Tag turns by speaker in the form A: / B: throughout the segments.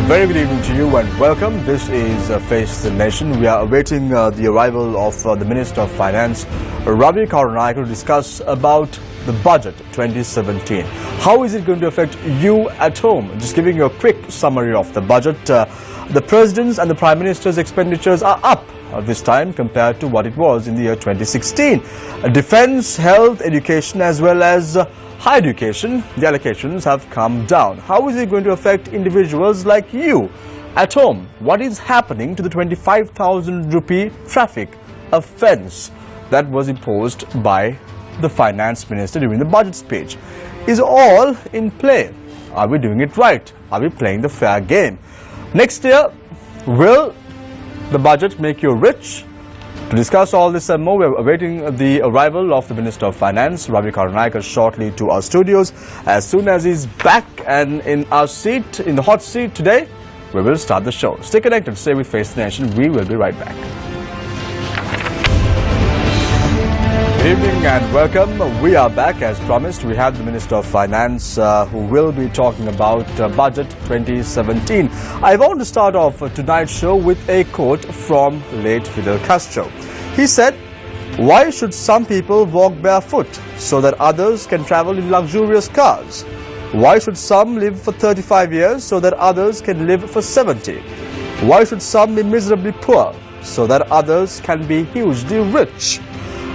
A: Very good evening to you and welcome. This is Face the Nation. We are awaiting the arrival of the Minister of Finance, Ravi Karunayaka, to discuss about the budget 2017. How is it going to affect you at home? Just giving you a quick summary of the budget. The President's and the Prime Minister's expenditures are up this time compared to what it was in the year 2016. Defence, health, education as well as higher education, the allocations have come down. How is it going to affect individuals like you at home? What is happening to the 25,000 rupee traffic offence that was imposed by the Finance Minister during the budget speech? Is all in play? Are we doing it right? Are we playing the fair game? Next year, will the budget make you rich? To discuss all this and more, we are awaiting the arrival of the Minister of Finance, Ravi Karunayaka, shortly to our studios. As soon as he's back and in our seat, in the hot seat today, we will start the show. Stay connected, stay with Face the Nation. We will be right back. Good evening and welcome. We are back as promised. We have the Minister of Finance who will be talking about Budget 2017. I want to start off tonight's show with a quote from late Fidel Castro. He said, "Why should some people walk barefoot so that others can travel in luxurious cars? Why should some live for 35 years so that others can live for 70? Why should some be miserably poor so that others can be hugely rich?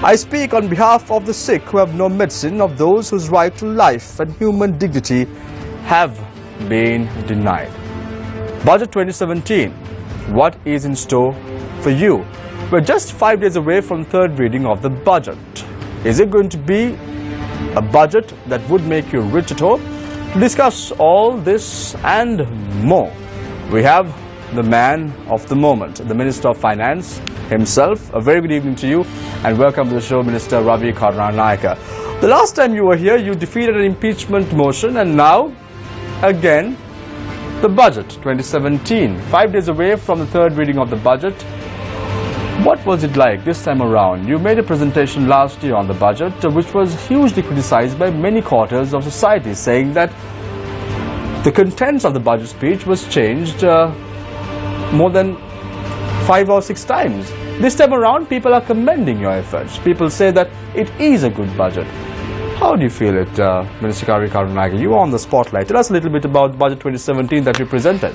A: I speak on behalf of the sick who have no medicine, of those whose right to life and human dignity have been denied." Budget 2017, what is in store for you? We're just 5 days away from third reading of the budget. Is it going to be a budget that would make you rich at home? To discuss all this and more, we have the man of the moment, the Minister of Finance himself. A very good evening to you and welcome to the show, Minister Ravi Karunayaka. The last time you were here, you defeated an impeachment motion, and now, again, the budget 2017. 5 days away from the third reading of the budget. What was it like this time around? You made a presentation last year on the budget, which was hugely criticized by many quarters of society, saying that the contents of the budget speech was changed more than 5 or 6 times. This time around, people are commending your efforts. People say that it is a good budget. How do you feel it, Minister Ravi Karunayaka? You are on the spotlight. Tell us a little bit about Budget 2017 that you presented.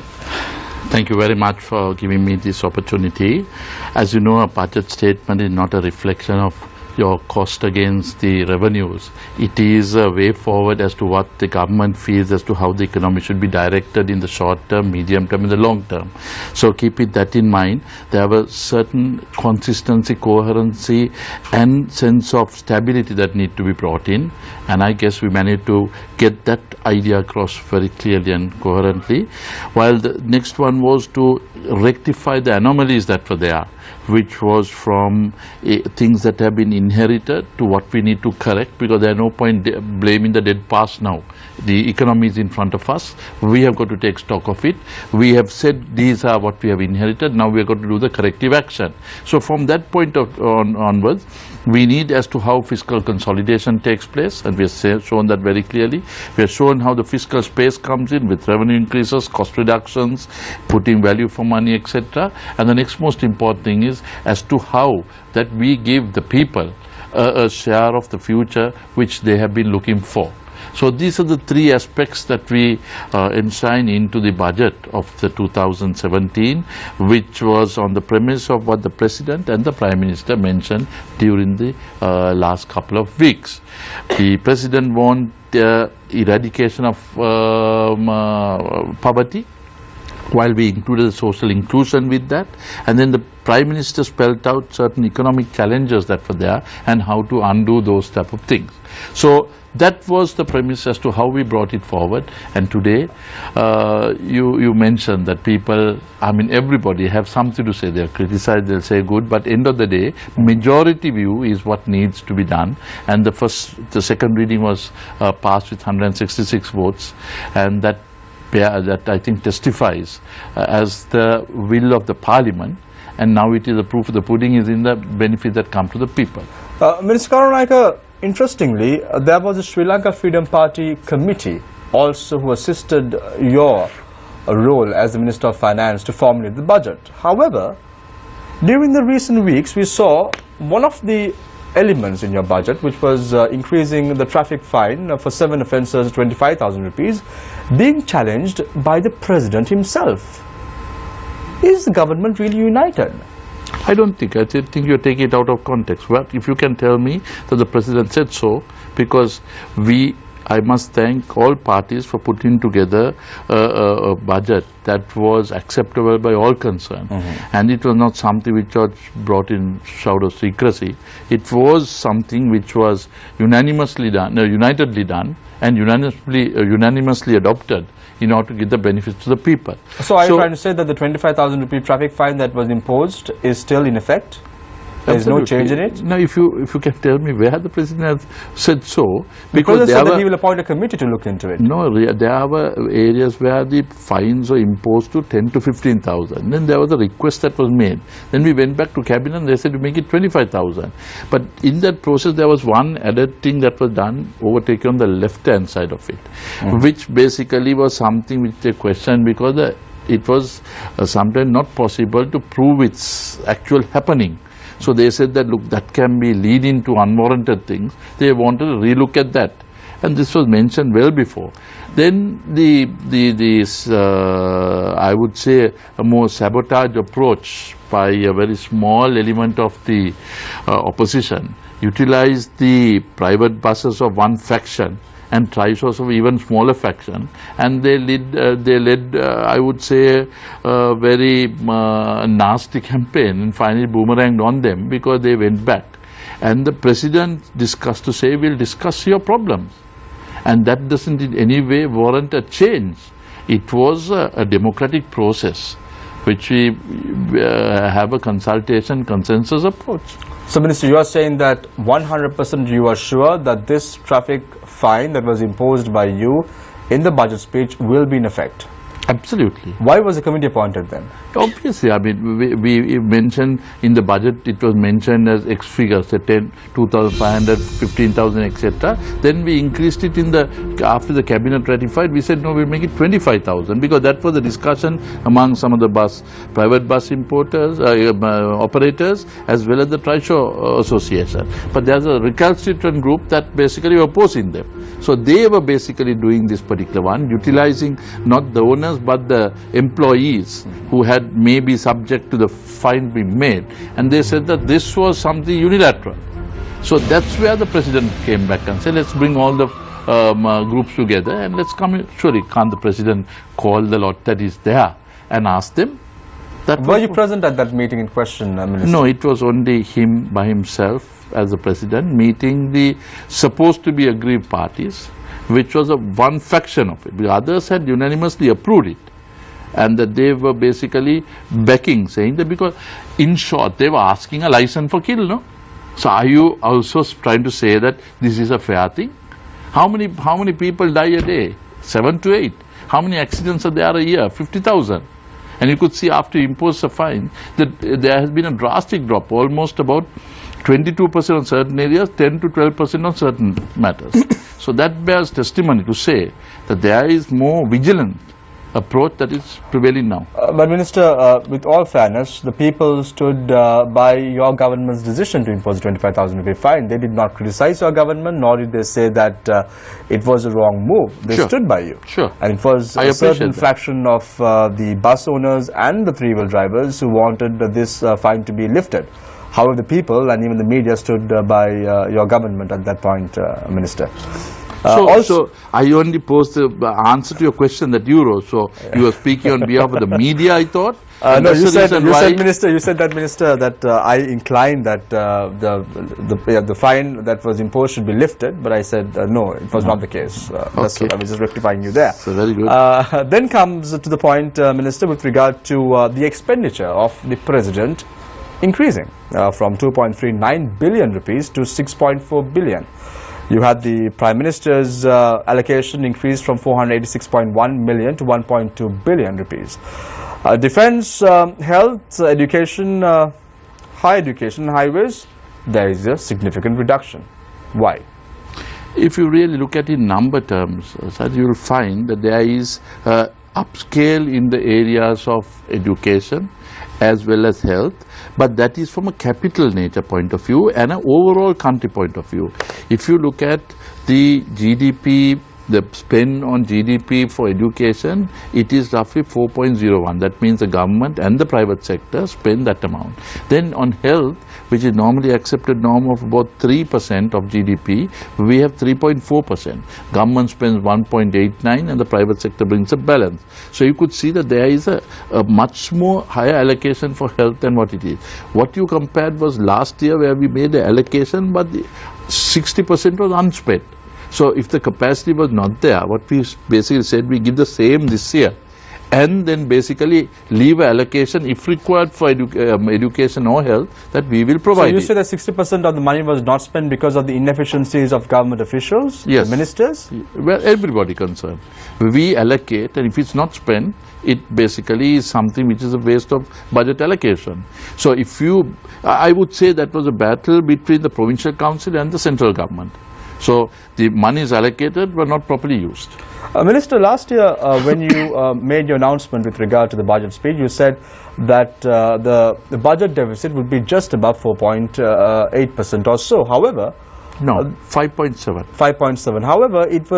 B: Thank you very much for giving me this opportunity. As you know, a budget statement is not a reflection of your cost against the revenues. It is a way forward as to what the government feels as to how the economy should be directed in the short term, medium term and the long term. So keep it that in mind. There are a certain consistency, coherency and sense of stability that need to be brought in, and I guess we managed to get that idea across very clearly and coherently. While the next one was to rectify the anomalies that were there, which was from things that have been inherited to what we need to correct, because there is no point blaming the dead past now. The economy is in front of us. We have got to take stock of it. We have said these are what we have inherited. Now we have got to do the corrective action. So from that point onwards, we need as to how fiscal consolidation takes place, and we have shown that very clearly. We have shown how the fiscal space comes in with revenue increases, cost reductions, putting value for money, etc. And the next most important thing is as to how that we give the people a share of the future which they have been looking for. So these are the three aspects that we enshrine into the budget of the 2017, which was on the premise of what the President and the Prime Minister mentioned during the last couple of weeks. The President wants eradication of poverty, while we included social inclusion with that, and then the Prime Minister spelled out certain economic challenges that were there and how to undo those type of things. So that was the premise as to how we brought it forward. And today you mentioned that people, I mean everybody have something to say. They'll criticize, they'll say good, but end of the day majority view is what needs to be done. And the second reading was passed with 166 votes, and that I think testifies as the will of the Parliament, and now it is the proof of the pudding is in the benefit that come to the people.
A: Minister Karunayaka, interestingly, there was a Sri Lanka Freedom Party committee also who assisted your role as the Minister of Finance to formulate the budget. However, during the recent weeks, we saw one of the elements in your budget, which was increasing the traffic fine for 7 offences to 25,000 rupees, being challenged by the President himself. Is the government really united?
B: I don't think. I think you're taking it out of context. Well, if you can tell me that the President said so, because I must thank all parties for putting together a budget that was acceptable by all concerned. And it was not something which was brought in shroud of secrecy. It was something which was unanimously done, unitedly done, and unanimously adopted in order to give the benefits to the people.
A: So are you trying to say that the 25,000 rupee traffic fine that was imposed is still in effect? There is no change in it?
B: Now, if you can tell me where the President has said so,
A: because they said that he will appoint a committee to look into it.
B: No, there were areas where the fines were imposed to 10 to 15,000. Then there was a request that was made. Then we went back to cabinet and they said to make it 25,000. But in that process, there was one added thing that was done, overtaken on the left-hand side of it, which basically was something which they questioned because it was sometimes not possible to prove its actual happening. So they said that, look, that can be leading to unwarranted things. They wanted to relook at that. And this was mentioned well before. Then I would say, a more sabotage approach by a very small element of the opposition utilized the private buses of one faction and tries-outs of even smaller faction, and they led I would say, a very nasty campaign, and finally boomeranged on them because they went back. And the President discussed to say, we'll discuss your problems. And that doesn't in any way warrant a change. It was a democratic process, which we have a consultation consensus approach.
A: So, Minister, you are saying that 100% you are sure that this traffic fine that was imposed by you in the budget speech will be in effect?
B: Absolutely.
A: Why was the committee appointed then?
B: Obviously, I mean, we mentioned in the budget, it was mentioned as X figures, say 10, 2,500, 15,000, etc. Then we increased it after the cabinet ratified, we said, no, we'll make it 25,000, because that was the discussion among some of the private bus importers, operators, as well as the Trishaw Association. But there's a recalcitrant group that basically were opposing them. So they were basically doing this particular one, utilizing not the owners but the employees who had maybe subject to the fine being made. And they said that this was something unilateral. So that's where the President came back and said, let's bring all the groups together and let's come. Surely can't the President call the lot that is there and ask them?
A: Were you present at that meeting in question, Minister?
B: No, it was only him by himself as the President meeting the supposed to be aggrieved parties, which was one faction of it. The others had unanimously approved it, and that they were basically backing, saying that because, in short, they were asking a license for kill, no? So are you also trying to say that this is a fair thing? How many people die a day? 7 to 8. How many accidents are there a year? 50,000. And you could see after you impose a fine that there has been a drastic drop, almost about 22% on certain areas, 10 to 12% on certain matters. So that bears testimony to say that there is more vigilant approach that is prevailing now.
A: But Minister, with all fairness, the people stood by your government's decision to impose a 25,000 rupee fine. They did not criticize your government, nor did they say that it was a wrong move. They stood by you.
B: Sure.
A: And it was a certain fraction of the bus owners and the three-wheel drivers who wanted this fine to be lifted. However, the people and even the media stood by your government at that point, Minister.
B: So I only posed the answer to your question that you wrote. So you were speaking on behalf of the media, I thought.
A: No, you said, Minister, that I inclined that the fine that was imposed should be lifted, but I said no, it was not the case. That's what I was just rectifying you there.
B: So very good.
A: Then comes to the point, Minister, with regard to the expenditure of the President increasing from 2.39 billion rupees to 6.4 billion. You had the Prime Minister's allocation increased from 486.1 million to 1.2 billion rupees. Defence, health, education, higher education, highways, there is a significant reduction. Why?
B: If you really look at it in number terms, you will find that there is upscale in the areas of education as well as health, but that is from a capital nature point of view and an overall country point of view. If you look at the GDP, the spend on GDP for education, it is roughly 4.01. That means the government and the private sector spend that amount. Then on health, which is normally accepted norm of about 3% of GDP, we have 3.4%. Government spends 1.89 and the private sector brings a balance. So you could see that there is a much more higher allocation for health than what it is. What you compared was last year where we made the allocation, but 60% was unspent. So if the capacity was not there, what we basically said, we give the same this year and then basically leave allocation if required for education or health, that we will provide.
A: So you say that 60% of the money was not spent because of the inefficiencies of government officials,
B: yes,
A: ministers?
B: Well, everybody concerned. We allocate, and if it's not spent, it basically is something which is a waste of budget allocation. So if you, I would say that was a battle between the provincial council and the central government. So the monies allocated were not properly used.
A: Minister, last year when you made your announcement with regard to the budget speech, you said that the budget deficit would be just above 4.8% or so. However,
B: no, 5.7.
A: 5.7. However, it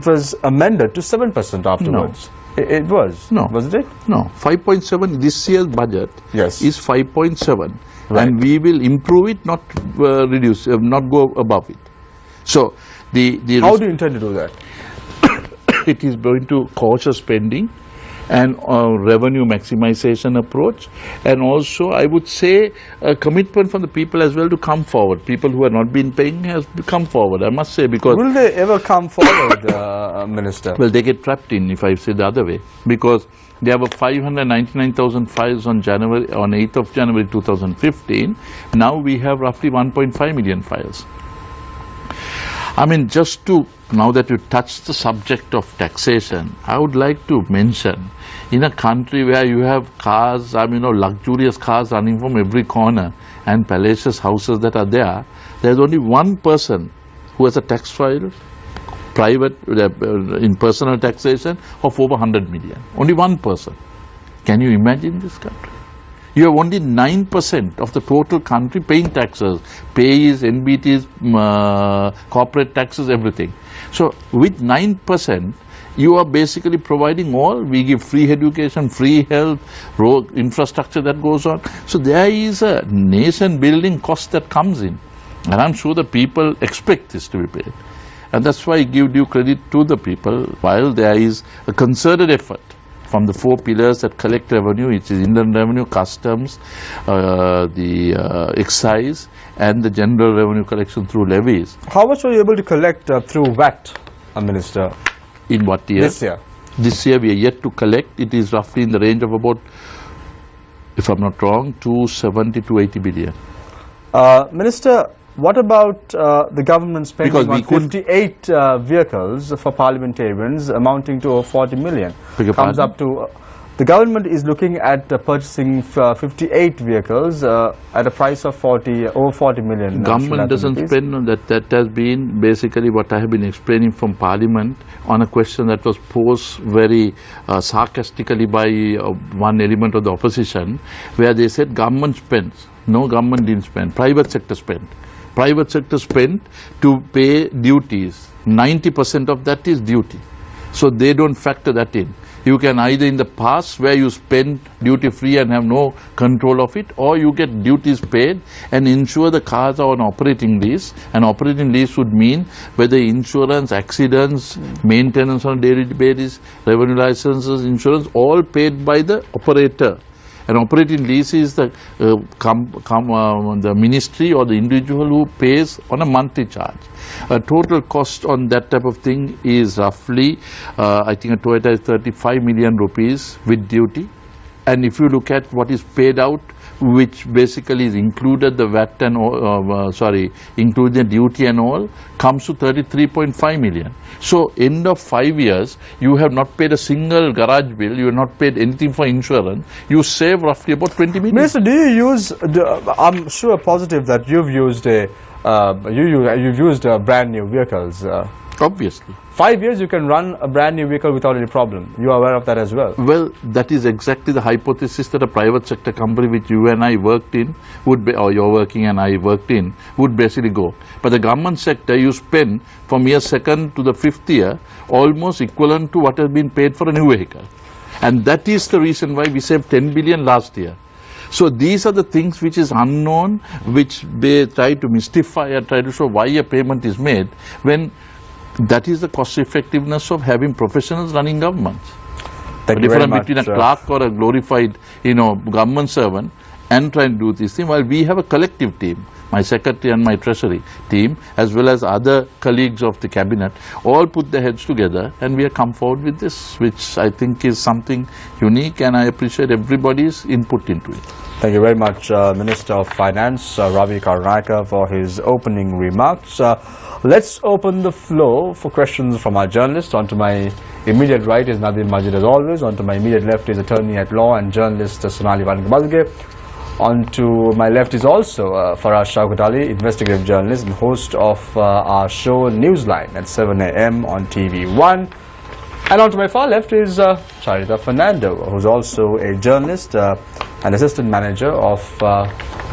A: was amended to 7% afterwards.
B: No.
A: It was.
B: No.
A: Wasn't it?
B: No. 5.7. This year's budget,
A: yes,
B: is 5.7.
A: Right.
B: And we will improve it, not reduce, not go above it. So the
A: how do you intend to do that?
B: It is going to cautious spending and revenue maximization approach, and also I would say a commitment from the people as well to come forward. People who have not been paying has come forward, I must say, because...
A: Will they ever come forward, Minister?
B: Well, they get trapped in, if I say the other way, because they have 599,000 files on 8th of January 2015. Now we have roughly 1.5 million files. I mean, just to, now that you touched the subject of taxation, I would like to mention, in a country where you have cars, I mean, luxurious cars running from every corner and palatial houses that are there, there's only one person who has a tax file, private, in personal taxation of over 100 million. Only one person. Can you imagine this country? You have only 9% of the total country paying taxes, pays, NBTs, corporate taxes, everything. So with 9%, you are basically providing all. We give free education, free health, road infrastructure that goes on. So there is a nation building cost that comes in. And I'm sure the people expect this to be paid. And that's why I give due credit to the people, while there is a concerted effort from the four pillars that collect revenue, which is inland revenue, customs, the excise, and the general revenue collection through levies.
A: How much were you able to collect through VAT, Minister?
B: In what year?
A: This year.
B: This year we are yet to collect. It is roughly in the range of about, if I'm not wrong, 270 to 80 billion.
A: Minister, what about the government spending on 58 vehicles for parliamentarians amounting to 40 million? Comes up to, the government is looking at purchasing 58 vehicles at a price of over 40 million.
B: Government doesn't spend on that. That has been basically what I have been explaining from Parliament on a question that was posed very sarcastically by one element of the opposition, where they said government spends. No, government didn't spend. Private sector spent. Private sector spent to pay duties. 90% of that is duty. So they don't factor that in. You can either in the past where you spend duty free and have no control of it, or you get duties paid and ensure the cars are on operating lease. And operating lease would mean whether insurance, accidents, maintenance on a daily basis, revenue licenses, insurance, all paid by the operator. An operating lease is the ministry or the individual who pays on a monthly charge. A total cost on that type of thing is roughly, I think a Toyota is 35 million rupees with duty. And if you look at what is paid out, which basically is included the VAT and including the duty and all, comes to 33.5 million. So end of 5 years, you have not paid a single garage bill, you have not paid anything for insurance, you save roughly about 20 million.
A: Minister, do you use, I'm sure positive that you've used you've used brand new vehicles.
B: Obviously.
A: 5 years you can run a brand new vehicle without any problem. You are aware of that as well.
B: Well, that is exactly the hypothesis that a private sector company which you and I worked in would be, or you're working and I worked in, would basically go. But the government sector, you spend from year second to the fifth year almost equivalent to what has been paid for a new vehicle. And that is the reason why we saved 10 billion last year. So these are the things which is unknown, which they try to mystify and try to show why a payment is made, when that is the cost effectiveness of having professionals running governments.
A: Thank
B: The
A: you very
B: difference
A: much.
B: between a clerk or a glorified, government servant and trying to do this thing, while we have a collective team, my secretary and my treasury team, as well as other colleagues of the cabinet, all put their heads together and we have come forward with this, which I think is something unique, and I appreciate everybody's input into it.
A: Thank you very much, Minister of Finance, Ravi Karunaka, for his opening remarks. Let's open the floor for questions from our journalists. On to my immediate right is Nadim Majid as always. On to my immediate left is attorney at law and journalist Sonali Vangabalge. On to my left is also Faraz Shaukat Ali, investigative journalist and host of our show Newsline at 7 a.m. on TV1. And on to my far left is Charita Fernando, who's also a journalist and assistant manager of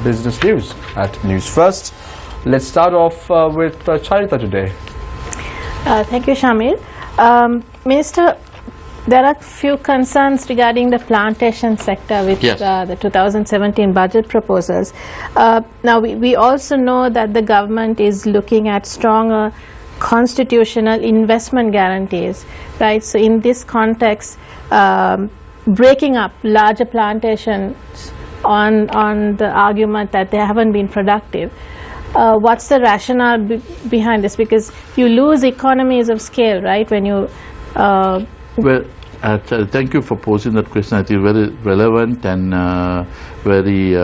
A: business news at Newsfirst. Let's start off with Charita today.
C: Thank you, Shamil. Minister, there are few concerns regarding the plantation sector with
B: Yes.
C: the 2017 budget proposals. Now, we also know that the government is looking at stronger constitutional investment guarantees, right? So in this context, breaking up larger plantations on the argument that they haven't been productive. What's the rationale behind this? Because you lose economies of scale, right, when you...
B: Well, thank you for posing that question. I think very relevant and very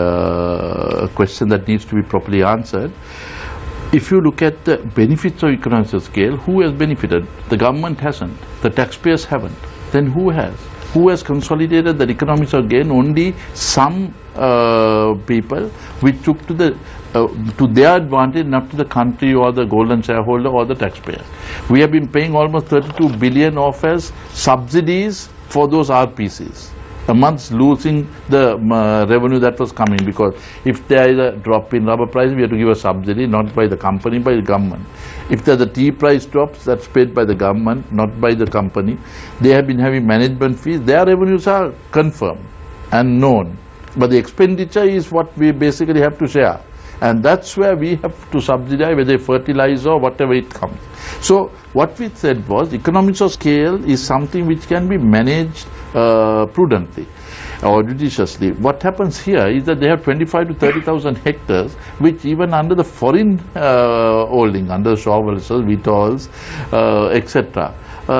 B: question that needs to be properly answered. If you look at the benefits of economies of scale, who has benefited? The government hasn't. The taxpayers haven't. Then who has? Who has consolidated that economics of gain? Only some people which took to their advantage, not to the country or the golden shareholder or the taxpayer. We have been paying almost 32 billion off as subsidies for those RPCs. A month's losing the revenue that was coming, because if there is a drop in rubber price, we have to give a subsidy, not by the company, by the government. If the tea price drops, that's paid by the government, not by the company. They have been having management fees. Their revenues are confirmed and known, but the expenditure is what we basically have to share. And that's where we have to subsidize, whether fertilizer or whatever it comes. So what we said was, economies of scale is something which can be managed prudently or judiciously. What happens here is that they have 25 to 30,000 hectares, which even under the foreign holding, under Chauvel's, Vitol's, etc.,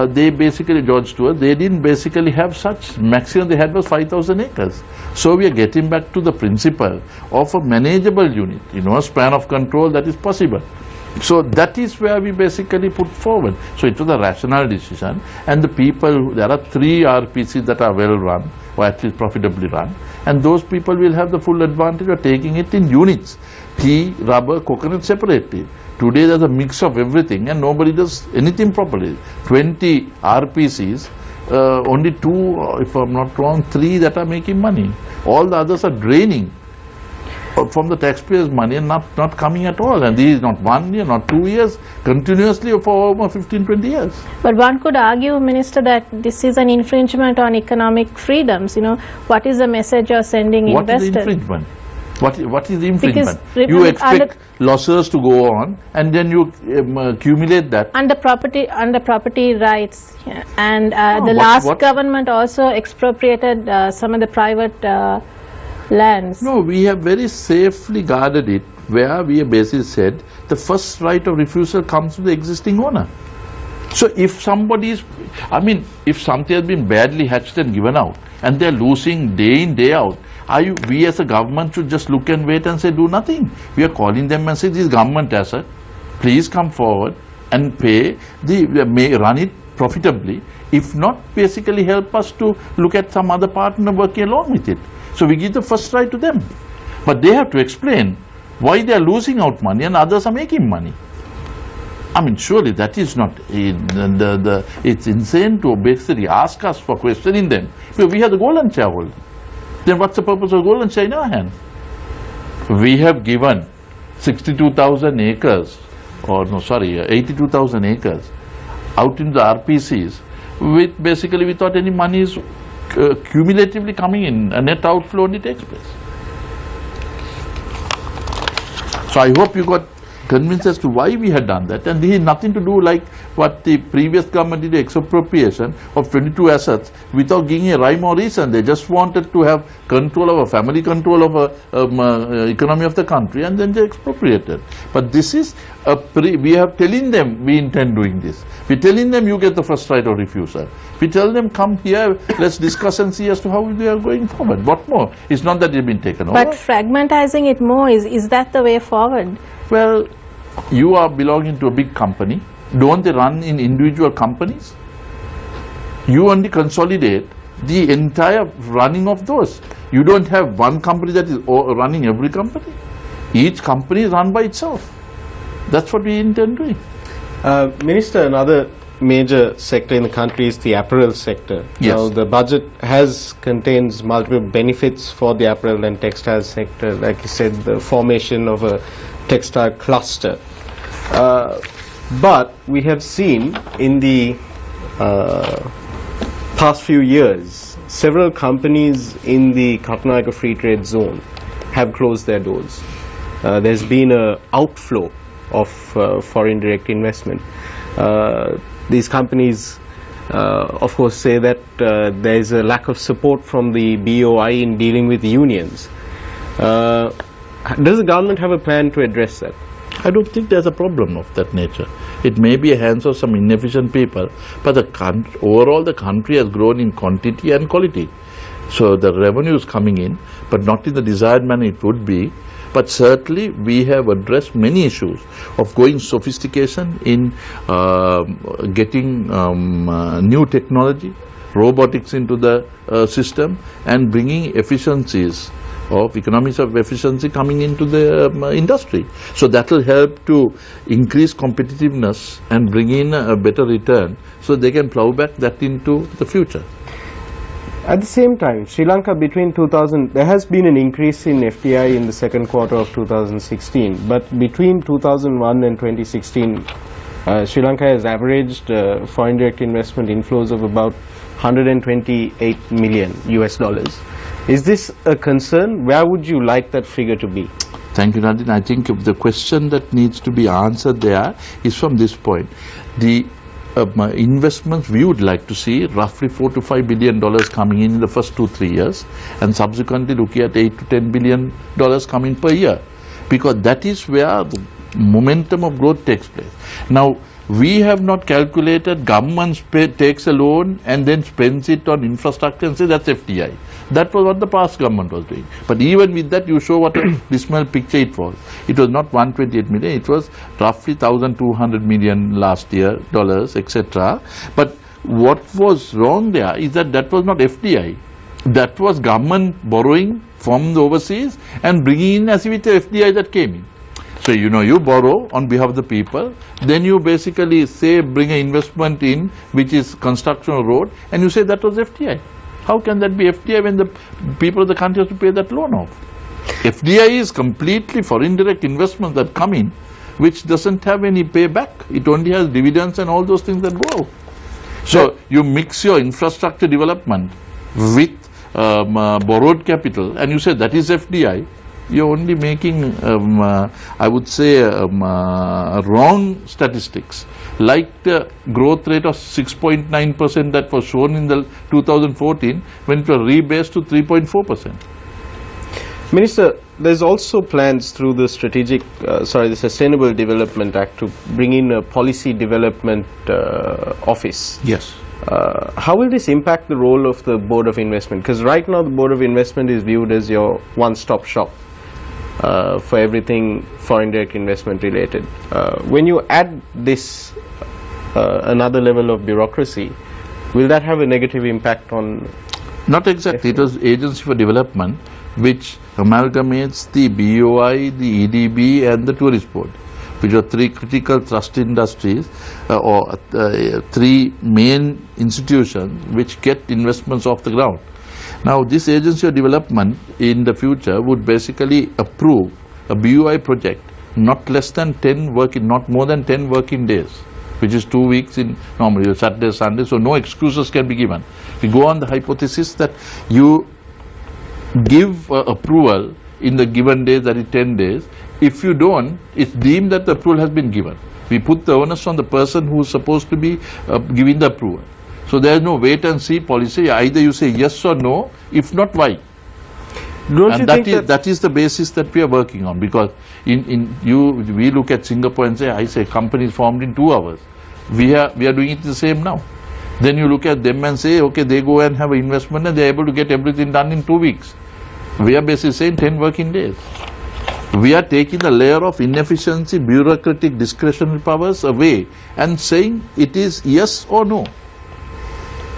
B: they basically, George Stewart, they didn't basically have such. Maximum they had was 5,000 acres. So we are getting back to the principle of a manageable unit, a span of control that is possible. So that is where we basically put forward. So it was a rational decision, and the people, there are 3 RPCs that are well run, or at least profitably run, and those people will have the full advantage of taking it in units. Tea, rubber, coconut separately. Today there's a mix of everything and nobody does anything properly. 20 RPCs, only 2, if I'm not wrong, 3 that are making money. All the others are draining from the taxpayers' money and not coming at all. And this is not 1 year, not 2 years, continuously for over 15-20 years.
C: But one could argue, Minister, that this is an infringement on economic freedoms. What is the message you're sending investors?
B: What is the infringement? What is the infringement?
C: Because
B: you expect losses to go on, and then you accumulate that.
C: Under property rights, and the last government also expropriated some of the private lands.
B: No, we have very safely guarded it, where we have basically said the first right of refusal comes to the existing owner. So if somebody is, if something has been badly hatched and given out, and they're losing day in, day out, we as a government should just look and wait and say do nothing? We are calling them and say, this is government asset, please come forward and pay, run it profitably. If not, basically help us to look at some other partner working along with it. So we give the first right to them. But they have to explain why they are losing out money and others are making money. I mean, surely that is not, it's insane to basically ask us for questioning them. We have the golden shareholder. Then what's the purpose of golden share in our hands? We have given 62,000 acres, or no, sorry, 82,000 acres out in the RPCs with basically without any money is cumulatively coming in, a net outflow only takes place. So I hope you got convinced as to why we had done that, and this is nothing to do like what the previous government did, expropriation of 22 assets without giving a rhyme or reason. They just wanted to have control over, family control over economy of the country, and then they expropriated. But this is we have telling them we intend doing this. We telling them you get the first right of refusal. We tell them come here, let's discuss and see as to how we are going forward. What more? It's not that they've been taken over.
C: But fragmentizing it more, is that the way forward?
B: Well, you are belonging to a big company. Don't they run in individual companies? You only consolidate the entire running of those. You don't have one company that is running every company. Each company is run by itself. That's what we intend doing.
D: Minister, another major sector in the country is the apparel sector.
B: Yes.
D: Now, the budget contains multiple benefits for the apparel and textile sector. Like you said, the formation of a textile cluster. But we have seen in the past few years, several companies in the Kattanayake Free Trade Zone have closed their doors. There's been an outflow of foreign direct investment. These companies, of course, say that there is a lack of support from the BOI in dealing with unions. Does the government have a plan to address that?
B: I don't think there's a problem of that nature. It may be a hands of some inefficient people, but overall the country has grown in quantity and quality. So the revenue is coming in, but not in the desired manner it would be. But certainly we have addressed many issues of going sophistication in getting new technology, robotics into the system, and bringing efficiencies of economies of efficiency coming into the industry. So that will help to increase competitiveness and bring in a better return so they can plow back that into the future.
D: At the same time, Sri Lanka there has been an increase in FDI in the second quarter of 2016, but between 2001 and 2016, Sri Lanka has averaged foreign direct investment inflows of about 128 million US dollars. Is this a concern? Where would you like that figure to be?
B: Thank you, Nadine. I think the question that needs to be answered there is from this point. The investments we would like to see roughly $4 to $5 billion coming in the first 2-3 years, and subsequently looking at $8 to $10 billion coming per year, because that is where the momentum of growth takes place. Now, we have not calculated government takes a loan and then spends it on infrastructure and say that's FDI. That was what the past government was doing. But even with that, you show what a dismal picture it was. It was not 128 million, it was roughly 1,200 million last year, dollars, etc. But what was wrong there is that that was not FDI. That was government borrowing from the overseas and bringing in as if it's FDI that came in. So, you borrow on behalf of the people, then you basically say bring an investment in which is construction of road, and you say that was FDI. How can that be FDI when the people of the country have to pay that loan off? FDI is completely foreign direct investments that come in, which doesn't have any payback. It only has dividends and all those things that go out. So you mix your infrastructure development with borrowed capital, and you say that is FDI. You're only making, I would say, wrong statistics. Like the growth rate of 6.9% that was shown in the 2014, when it was rebased to 3.4%.
D: Minister, there's also plans through the the Sustainable Development Act to bring in a policy development office.
B: Yes.
D: How will this impact the role of the Board of Investment? Because right now the Board of Investment is viewed as your one-stop shop for everything foreign direct investment related. When you add this another level of bureaucracy, will that have a negative impact on?
B: Not exactly. It was Agency for Development which amalgamates the BOI, the EDB and the Tourist Board. which are three critical thrust industries or three main institutions which get investments off the ground. Now this agency of development in the future would basically approve a BUI project not less than 10 working, not more than 10 working days, which is 2 weeks in normally Saturday, Sunday, so no excuses can be given. We go on the hypothesis that you give approval in the given days, that is 10 days. If you don't, it's deemed that the approval has been given. We put the onus on the person who is supposed to be giving the approval. So there is no wait and see policy. Either you say yes or no, if not, why?
D: Don't
B: And that is the basis that we are working on, because we look at Singapore and say, I say company is formed in 2 hours. We are doing it the same now. Then you look at them and say, okay, they go and have an investment and they are able to get everything done in 2 weeks. We are basically saying 10 working days. We are taking the layer of inefficiency, bureaucratic discretionary powers away and saying it is yes or no.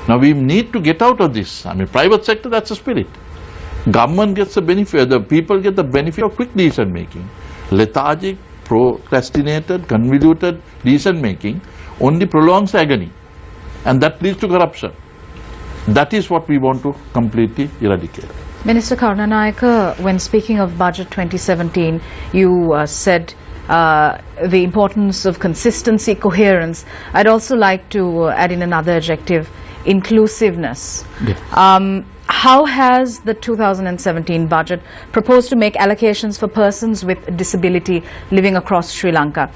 B: Now we need to get out of this. I mean, private sector, that's the spirit. Government gets the benefit, the people get the benefit of quick decision making. Lethargic, procrastinated, convoluted decision making only prolongs agony, and that leads to corruption. That is what we want to completely eradicate.
E: Minister Karunanayake, when speaking of Budget 2017, you said the importance of consistency, coherence. I'd also like to add in another adjective, inclusiveness.
B: Yeah.
E: How has the 2017 budget proposed to make allocations for persons with disability living across Sri Lanka,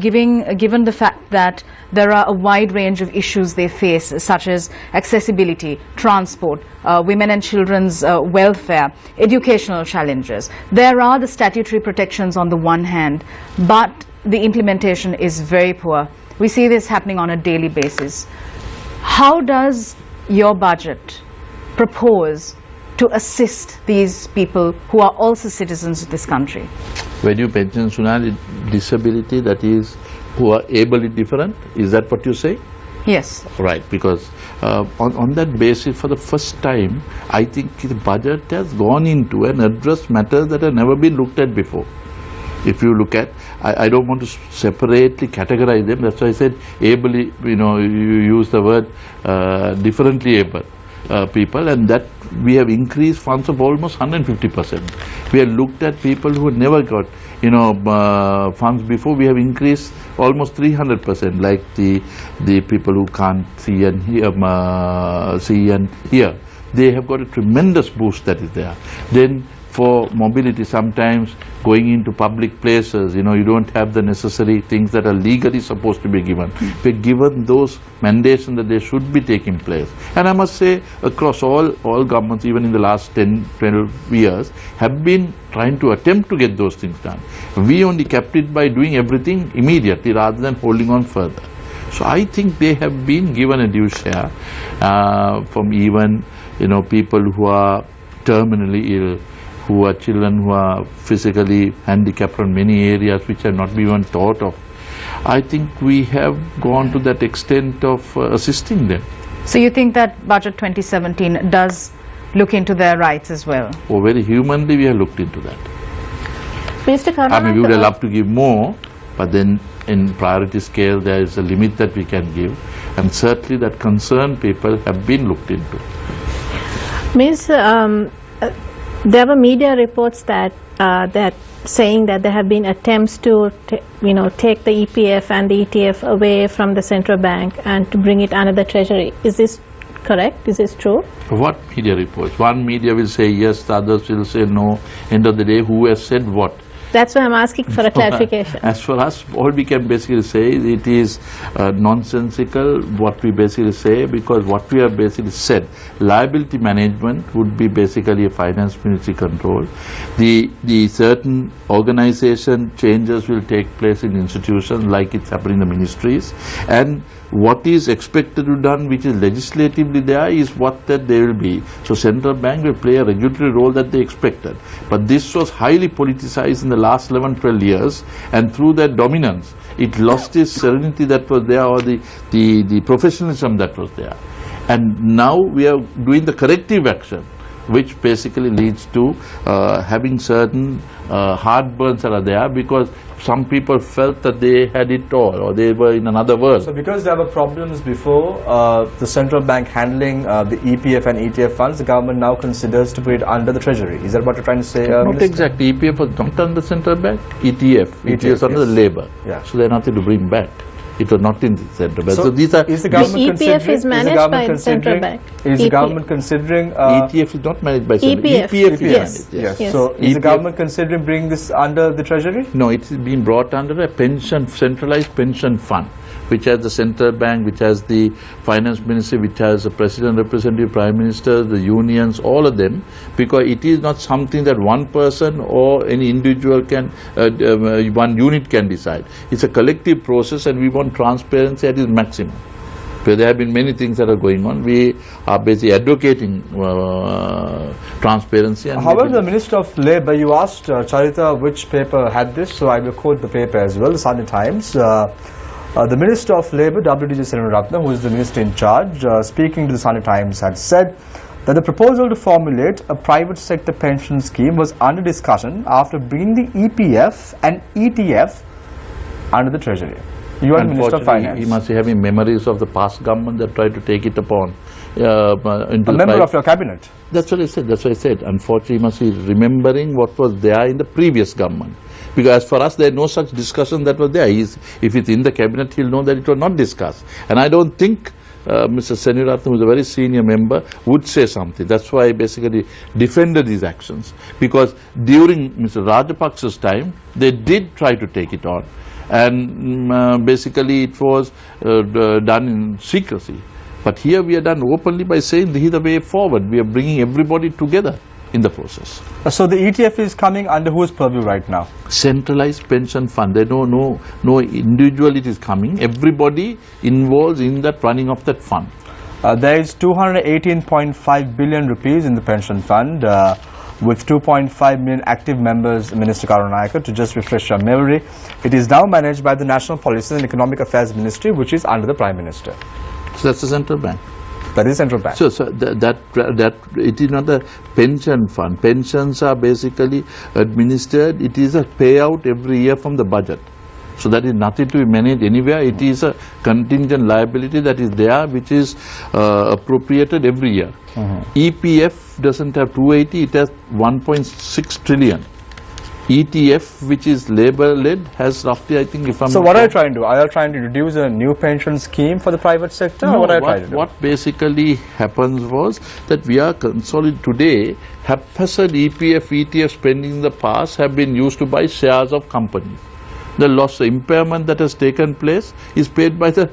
E: given the fact that there are a wide range of issues they face, such as accessibility, transport, women and children's welfare, educational challenges? There are the statutory protections on the one hand, but the implementation is very poor. We see this happening on a daily basis. How does your budget propose to assist these people who are also citizens of this country?
B: When you mention, Sunal, disability, that is, who are ably different, is that what you say?
E: Yes.
B: Right, because on that basis, for the first time, I think the budget has gone into and addressed matters that have never been looked at before. If you look at, I don't want to separately categorize them, that's why I said ably, you use the word differently able people, and that we have increased funds of almost 150%. We have looked at people who never got funds before. We have increased almost 300%, like the people who can't see and hear. They have got a tremendous boost that is there. Then for mobility, sometimes going into public places, you don't have the necessary things that are legally supposed to be given. We're given those mandates that they should be taking place. And I must say, across all governments, even in the last 10, 12 years, have been trying to attempt to get those things done. We only kept it by doing everything immediately rather than holding on further. So I think they have been given a due share from even, people who are terminally ill, who are children who are physically handicapped from many areas which have not been even thought of. I think we have gone to that extent of assisting them.
E: So you think that Budget 2017 does look into their rights as well?
B: Oh, very humanly we have looked into that.
C: Mr. Karunanayake,
B: I mean, we would have loved to give more, but then in priority scale there is a limit that we can give, and certainly that concerned people have been looked into.
C: Ms. There were media reports that saying that there have been attempts to take the EPF and the ETF away from the central bank and to bring it under the treasury. Is this correct? Is this true?
B: What media reports? One media will say yes, the others will say no. End of the day, who has said what?
C: That's why I'm asking for a clarification.
B: As for us, all we can basically say is it is nonsensical what we basically say, because what we have basically said, liability management would be basically a finance ministry control. The certain organization changes will take place in institutions like it's happening in the ministries, and what is expected to be done, which is legislatively there, is what that they will be. So central bank will play a regulatory role that they expected. But this was highly politicized in the last 11-12 years, and through that dominance, it lost its serenity that was there, or the professionalism that was there. And now we are doing the corrective action, which basically leads to having certain heartburns that are there, because some people felt that they had it all or they were in another world.
A: So because there were problems before the central bank handling the EPF and ETF funds, the government now considers to put it under the treasury. Is that what you're trying to say?
B: Not
A: Minister?
B: exactly. EPF was not under the central bank. ETF is under the labour.
A: Yeah.
B: So there's nothing to bring back. It was not in the central bank.
A: So
B: these are
A: is the government
C: The EPF is managed by the central bank.
A: Is the
C: EPF.
A: government considering
B: ETF is not managed by central
C: EPF.
B: EPF is
C: Yes.
B: managed.
A: Yes. So is the
B: EPF
A: government considering bringing this under the treasury?
B: No, it's been brought under a pension, centralized pension fund, which has the central bank, which has the finance ministry, which has the president, representative, prime minister, the unions, all of them, because it is not something that one person or any individual can, one unit can decide. It's a collective process, and we want transparency at its maximum. So there have been many things that are going on. We are basically advocating transparency. And
A: However, the Minister of Labour, you asked Charita which paper had this, so I will quote the paper as well, the Sunday Times. The Minister of Labour, W.D.J. Senaratne, who is the minister in charge, speaking to the Sunday Times, had said that the proposal to formulate a private sector pension scheme was under discussion after bringing the EPF and ETF under the Treasury. You are the Minister of Finance.
B: He must be having memories of the past government that tried to take it upon.
A: A member of your cabinet.
B: That's what I said. That's what I said. Unfortunately, he must be remembering what was there in the previous government. Because as for us, there is no such discussion that was there. If it's in the cabinet, he'll know that it was not discussed. And I don't think Mr. Senaratne, who is a very senior member, would say something. That's why I basically defended these actions. Because during Mr. Rajapaksa's time, they did try to take it on. And basically it was done in secrecy. But here we are done openly by saying this is the way forward. We are bringing everybody together in the process.
A: So the ETF is coming under whose purview right now?
B: Centralized pension fund. There no individual it is coming. Everybody involved in that running of that fund.
A: There is 218.5 billion rupees in the pension fund. With 2.5 million active members, Minister Karunayaka, to just refresh your memory. It is now managed by the National Policy and Economic Affairs Ministry, which is under the Prime Minister.
B: So that's the central bank.
A: That is central bank.
B: So that it is not a pension fund. Pensions are basically administered. It is a payout every year from the budget. So that is nothing to be managed anywhere. It is a contingent liability that is there, which is appropriated every year. EPF doesn't have 280, it has 1.6 trillion. ETF, which is labour-led, has roughly, I think, if I'm
A: So
B: not
A: what are you
B: wrong,
A: trying to do? Are you trying to introduce a new pension scheme for the private sector?
B: No,
A: or what are you trying to do?
B: what basically happens was that we are consolidated today. Haphazard EPF, ETF spending in the past have been used to buy shares of companies. The loss, the impairment that has taken place is paid by the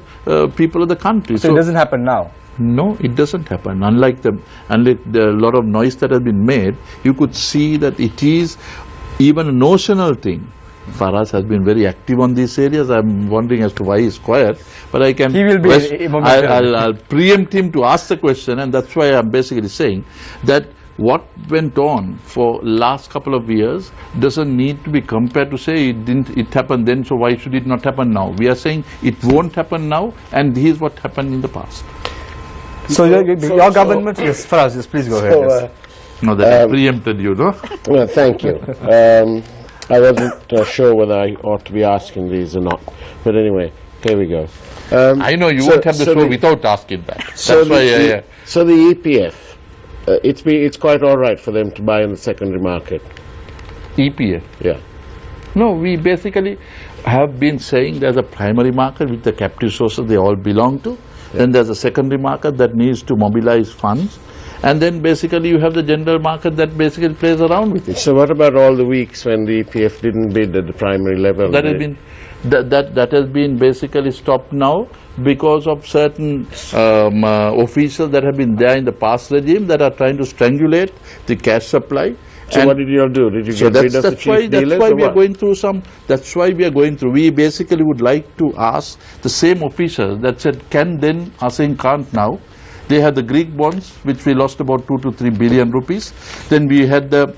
B: people of the country.
A: So it doesn't happen now?
B: No, it doesn't happen. Unlike the lot of noise that has been made, you could see that it is even a notional thing. Faraz has been very active on these areas. I'm wondering as to why he's quiet, but I can.
A: He will be.
B: I'll preempt him to ask the question, and that's why I'm basically saying that what went on for last couple of years doesn't need to be compared to say it happened then, so why should it not happen now? We are saying it won't happen now, and this is what happened in the past.
A: So your government, yes, Faraz, yes, please go ahead. Yes.
B: No, that I preempted you, no?
F: Well, thank you. I wasn't sure whether I ought to be asking these or not. But anyway, here we go.
B: I know you won't have the show without asking that. That's why.
F: So the EPF, it's quite all right for them to buy in the secondary market.
B: EPF.
F: Yeah.
B: No, we basically have been saying there's a primary market with the captive sources they all belong to. Yeah. Then there's a secondary market that needs to mobilize funds. And then basically you have the general market that basically plays around with it.
F: So what about all the weeks when the EPF didn't bid at the primary level?
B: That has been that has been basically stopped now because of certain officials that have been there in the past regime that are trying to strangulate the cash supply.
F: So what did you all do? Did you get rid of the chief dealers?
B: That's why we are going through some. That's why we are going through. We basically would like to ask the same officials that said can then are saying can't now. They had the Greek bonds, which we lost about 2 to 3 billion rupees. Then we had the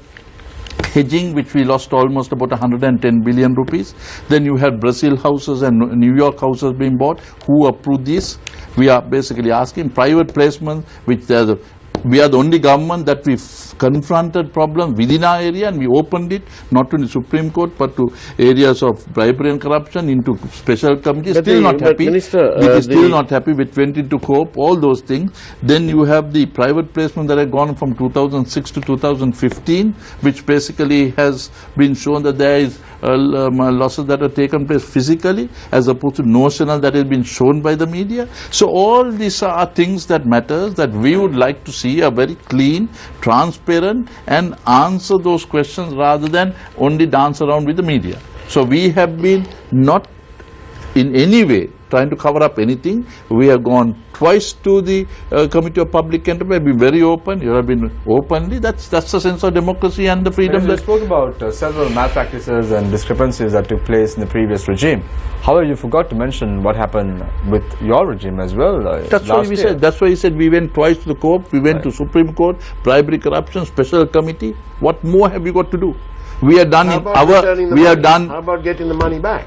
B: hedging, which we lost almost about 110 billion rupees. Then you had Brazil houses and New York houses being bought. Who approved this? We are basically asking private placement, which there's We are the only government that we've confronted problems within our area, and we opened it not to the Supreme Court but to areas of bribery and corruption, into special committees.
F: But
B: Still not happy.
F: Minister,
B: Still not happy. We went into COPE, all those things. Then you have the private placement that had gone from 2006 to 2015, which basically has been shown that there is losses that have taken place physically as opposed to notional that has been shown by the media. So all these are things that matters, that we would like to see a very clean, transparent, and answer those questions rather than only dance around with the media. So we have been not in any way trying to cover up anything. We have gone twice to the Committee of Public Enterprise, been very open. You have been openly. That's the sense of democracy and the freedom.
A: You spoke about several malpractices and discrepancies that took place in the previous regime. However, you forgot to mention what happened with your regime as well.
B: That's why we said. That's why he said we went twice to the court. We went to Supreme Court, bribery, corruption, special committee. What more have we got to do? We are done in our. We are done.
F: How about getting the money back?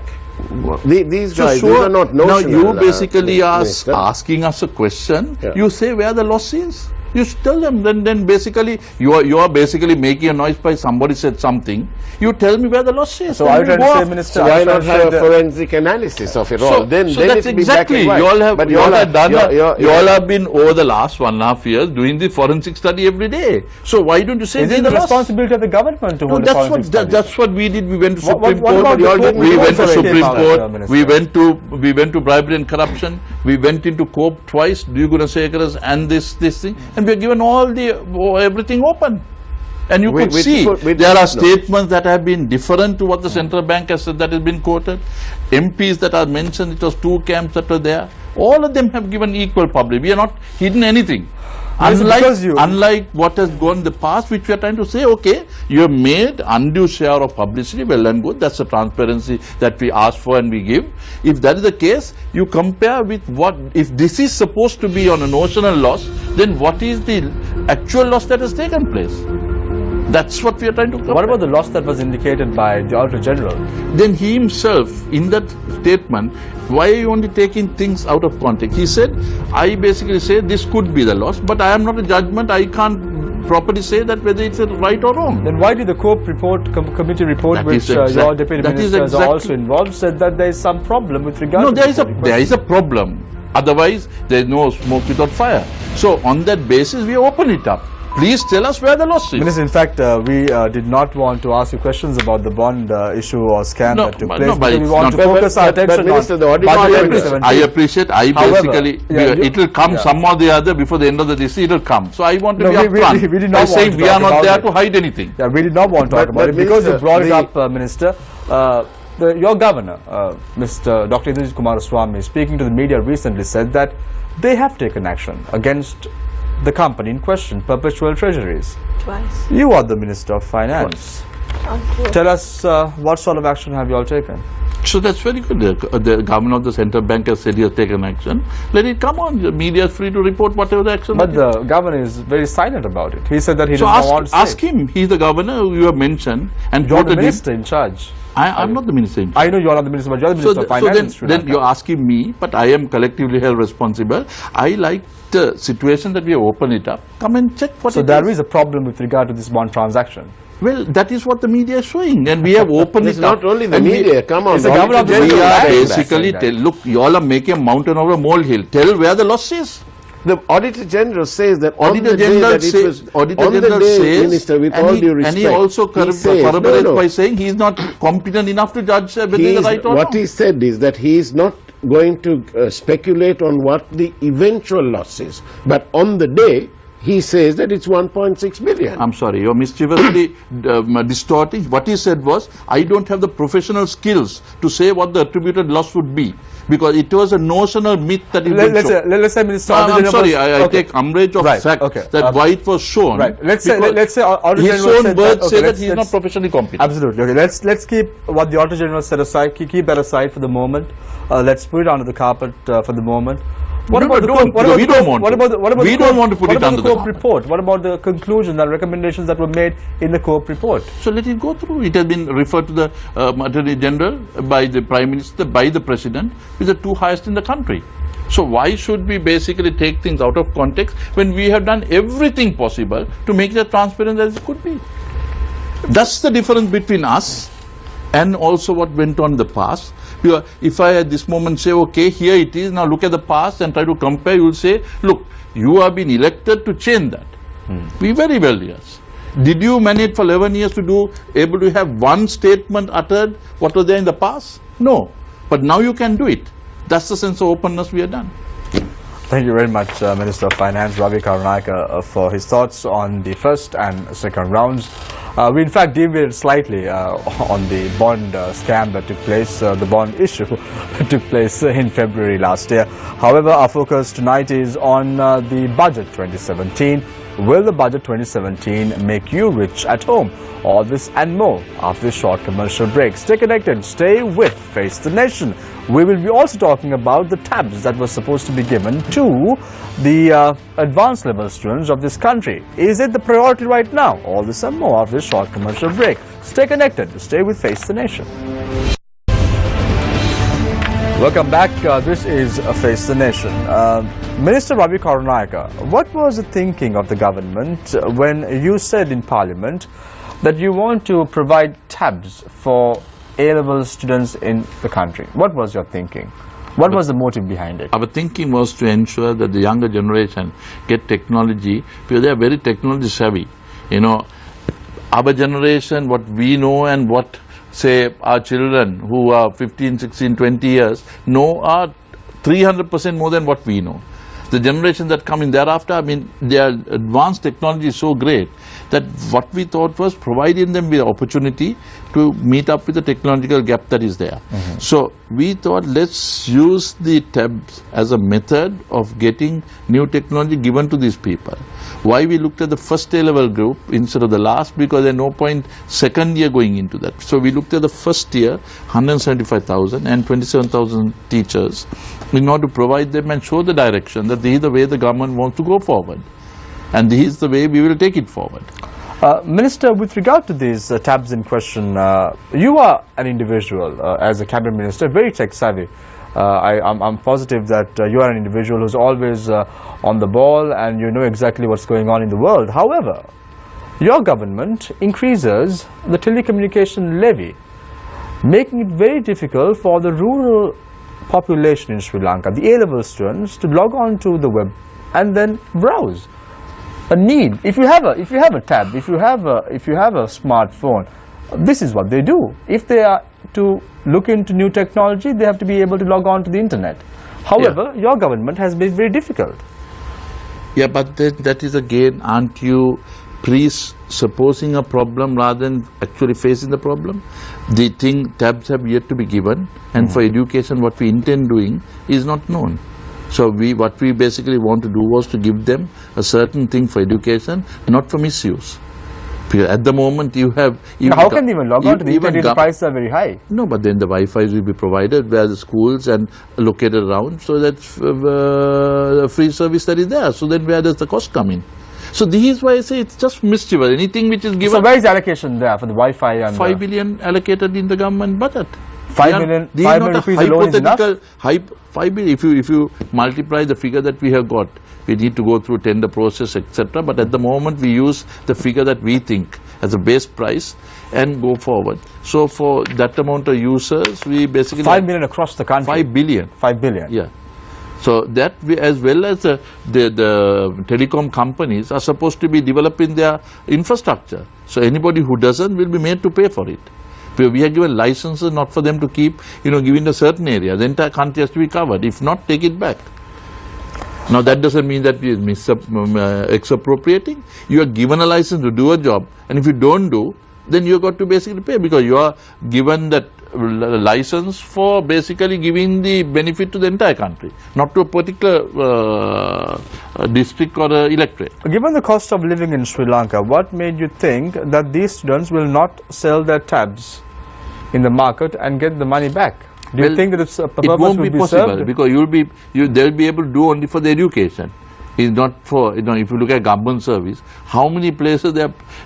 F: These guys,
B: So
F: these are not notional.
B: now you basically are
F: Minister.
B: asking us a question.
F: Yeah.
B: You say where the loss is. You should tell them. Then basically you are basically making a noise by somebody said something. You tell me where the loss is.
A: So
B: Then
A: are you
B: we
A: trying
B: go
A: to say,
B: off.
A: Minister,
F: So
A: are
F: why
A: you trying
F: not
A: to
F: have
A: say
F: a
A: that-
F: forensic analysis of it all? Then
B: that's
F: it will be black
B: exactly.
F: and white.
B: You all have.
F: But
B: You all have done.
F: you're-
B: You all have been over the last 1.5 years doing the forensic study every day. So why don't you say
A: Is
B: this
A: it
B: is
A: the
B: the loss?
A: responsibility of the government to
B: No,
A: hold the
B: that's
A: forensic
B: what
A: study?
B: that's what we did. We went to
A: What-
B: Supreme
A: what
B: Court.
A: about the court
B: We went to
A: reports that
B: Supreme
A: came out,
B: Court.
A: Minister?
B: We went to bribery and corruption. We went into COPE twice. Do you gonna say and this thing? And we are given all the everything open. And you could see there are statements that have been different to what the central bank has said that has been quoted. MPs that are mentioned, it was 2 camps that were there. All of them have given equal public. We are not hidden anything. Unlike what has gone in the past, which we are trying to say, okay, you have made undue share of publicity, well and good, that's the transparency that we ask for and we give. If that is the case, you compare with what, if this is supposed to be on a notional loss, then what is the actual loss that has taken place? That's what we are trying to compare.
A: What about the loss that was indicated by the Auditor General?
B: Then he himself, in that statement, why are you only taking things out of context? He said, I basically say this could be the loss, but I am not a judgment. I can't properly say that whether it's right or wrong.
A: Then why did the COPE report, committee report,
B: That
A: which
B: is
A: your deputy ministers are also
B: exactly-
A: involved, said that there is some problem with regard
B: No,
A: to
B: there is a problem. Otherwise, there is no smoke without fire. So on that basis, we open it up. Please tell us where the loss is.
A: Minister, in fact, we did not want to ask you questions about the bond issue or scam that took place.
B: but
A: We
B: it's
A: want to
B: not-
A: focus our attention
F: Minister, the
A: on
F: Auditor
A: budget
F: General-
A: 2017.
B: I appreciate.
A: However,
B: It will come somehow or the other before the end of the day. It will come. So I want to
A: No,
B: be
A: we
B: upfront.
A: did not
B: by
A: want
B: saying
A: to
B: we
A: talk
B: are not
A: about
B: there
A: it.
B: to hide anything.
A: Yeah, we did not want to talk about it because you brought it up, Minister. Your governor, Mr. Dr. Indranjit Kumaraswamy, speaking to the media recently, said that they have taken action against the company in question, Perpetual Treasuries.
C: Twice.
A: You are the Minister of Finance. Tell us what sort of action have you all taken?
B: So that's very good. The governor of the central bank has said he has taken action. Let it come on. The media is free to report whatever the action.
A: But the governor is very silent about it. He said that he
B: so
A: does not want to say.
B: ask him. He's the governor who you have mentioned and
A: You're the
B: quoted him.
A: minister in charge.
B: I'm not the minister in charge.
A: I know you're not the minister, but you're the minister of finance. in Sri
B: then
A: Lanka.
B: you're asking me, but I am collectively held responsible. I like the situation that we have opened it up. Come and check what
A: So
B: it
A: there
B: is.
A: is a problem with regard to this bond transaction.
B: Well, that is what the media is showing, and we have opened
F: It's
B: it up.
F: not only the
B: And we-
F: media, come on.
A: It's the government of the
F: Auditor
B: We
F: General
B: are
F: lies.
B: basically
A: That's right.
B: look, you all are making a mountain over a molehill. Tell where the loss is.
F: The Auditor General says that on
B: Auditor
F: the day
B: General
F: that it
B: says,
F: was,
B: Auditor
F: on the
B: General
F: day,
B: says,
F: Minister, with
B: and
F: all
B: he,
F: due respect,
B: and he also
F: he says,
B: corroborates by saying he is not competent enough to judge whether it is right or
F: what
B: wrong.
F: he said is that he is not going to speculate on what the eventual loss is. But on the day, he says that it's 1.6 billion.
B: I'm sorry, you're mischievously distorting. What he said was, I don't have the professional skills to say what the attributed loss would be, because it was a notional myth that it
A: Let's say Minister.
B: No,
A: Auditor
B: I'm
A: General
B: sorry,
A: was-
B: I
A: okay.
B: take umbrage of
A: Right,
B: fact
A: okay.
B: that why it was shown.
A: Right. Let's say
B: because
A: Auditor
B: his
A: General
B: own
A: said
B: words
A: that-
B: say
A: okay,
B: that he is not
A: let's-
B: professionally competent.
A: Absolutely. Okay. Let's keep what the Auditor General set aside. Keep that aside for the moment. Let's put it under the carpet for the moment. What
B: No,
A: about
B: no,
A: the
B: don't,
A: COPE- what about
B: we
A: the
B: don't
A: COPE-
B: want
A: what
B: to.
A: about the- what about
B: We
A: the
B: don't
A: COPE-
B: want to put
A: what
B: it
A: about
B: under
A: the
B: the
A: COPE
B: carpet.
A: report? What about the conclusions and recommendations that were made in the COPE report?
B: So let it go through. It has been referred to the Attorney General by the Prime Minister, by the President, which are two highest in the country. So why should we basically take things out of context when we have done everything possible to make it as transparent as it could be? That's the difference between us and also what went on in the past. Because if I at this moment say, okay, here it is, now look at the past and try to compare, you will say, look, you have been elected to change that. We very well, yes. Did you manage for 11 years to able to have one statement uttered what was there in the past? No. But now you can do it. That's the sense of openness we have done.
A: Thank you very much, Minister of Finance Ravi Karunayaka, for his thoughts on the first and second rounds. We in fact deviated slightly on the bond scam that took place, the bond issue took place in February last year. However, our focus tonight is on the budget 2017. Will the budget 2017 make you rich at home? All this and more after this short commercial break. Stay connected, stay with Face the Nation. We will be also talking about the tabs that were supposed to be given to the advanced level students of this country. Is it the priority right now? All this and more after this short commercial break. Stay connected, stay with Face the Nation. Welcome back. This is Face the Nation. Minister Ravi Karunayaka, what was the thinking of the government when you said in Parliament that you want to provide tabs for A-level students in the country? What was your thinking? What was the motive behind it?
B: Our thinking was to ensure that the younger generation get technology, because they are very technology savvy. You know, our generation, what we know and what, say, our children who are 15, 16, 20 years know are 300% more than what we know. The generation that come in thereafter, I mean, their advanced technology is so great that what we thought was providing them with the opportunity to meet up with the technological gap that is there. So we thought, let's use the tabs as a method of getting new technology given to these people. Why we looked at the first A-level group instead of the last? Because there's no point second year going into that. So we looked at the first year, 175,000 and 27,000 teachers in order to provide them and show the direction that this is the way the government wants to go forward. And this is the way we will take it forward.
A: Minister, with regard to these tabs in question, you are an individual as a cabinet minister, very tech savvy. I'm positive that you are an individual who's always on the ball and you know exactly what's going on in the world. However, your government increases the telecommunication levy, making it very difficult for the rural population in Sri Lanka, the A-level students, to log on to the web and then browse. A need. If you have a tab, if you have a smartphone, this is what they do. If they are to look into new technology, they have to be able to log on to the internet. However, your government has been very difficult.
B: Yeah, but then that is again, aren't you presupposing a problem rather than actually facing the problem? The thing, tabs have yet to be given, and for education what we intend doing is not known. So what we basically want to do was to give them a certain thing for education, not for misuse. Because at the moment you have...
A: How can they even log on to the internet if the prices are very high?
B: No, but then the Wi-Fi will be provided where the schools and located around, so that's a free service that is there. So then where does the cost come in? So this is why I say it's just mischievous. Anything which is given...
A: So where is the allocation there for the Wi-Fi and...
B: 5 billion allocated in the government budget.
A: 5 million rupees alone is enough?
B: 5 billion, if you multiply the figure that we have got, we need to go through tender process, etc. But at the moment we use the figure that we think as a base price and go forward. So for that amount of users, we basically...
A: 5 million across the country?
B: 5 billion.
A: 5 billion?
B: Yeah. So that we, as well as the telecom companies are supposed to be developing their infrastructure. So anybody who doesn't will be made to pay for it. We are given licenses not for them to keep, giving a certain area. The entire country has to be covered. If not, take it back. Now that doesn't mean that we are expropriating. You are given a license to do a job, and if you don't do, then you have got to basically pay, because you are given that license for basically giving the benefit to the entire country, not to a particular district or electorate.
A: Given the cost of living in Sri Lanka, what made you think that these students will not sell their tabs in the market and get the money back? Do you think that its purpose
B: it won't
A: will
B: be
A: be
B: possible
A: served?
B: Because they'll be able to do only for the education. is not for, if you look at government service, how many places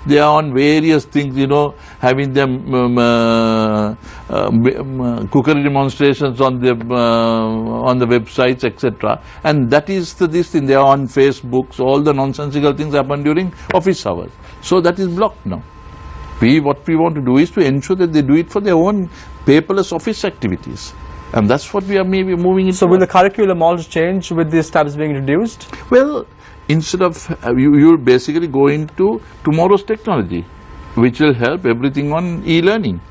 B: they are on various things, having them cookery demonstrations on the websites, etc. And that is this thing, they are on Facebooks, all the nonsensical things happen during office hours. So that is blocked now. What we want to do is to ensure that they do it for their own paperless office activities. And that's what we are maybe moving into.
A: So will the curriculum also change with these tabs being introduced?
B: Well, instead of, you basically go into tomorrow's technology, which will help everything on e-learning.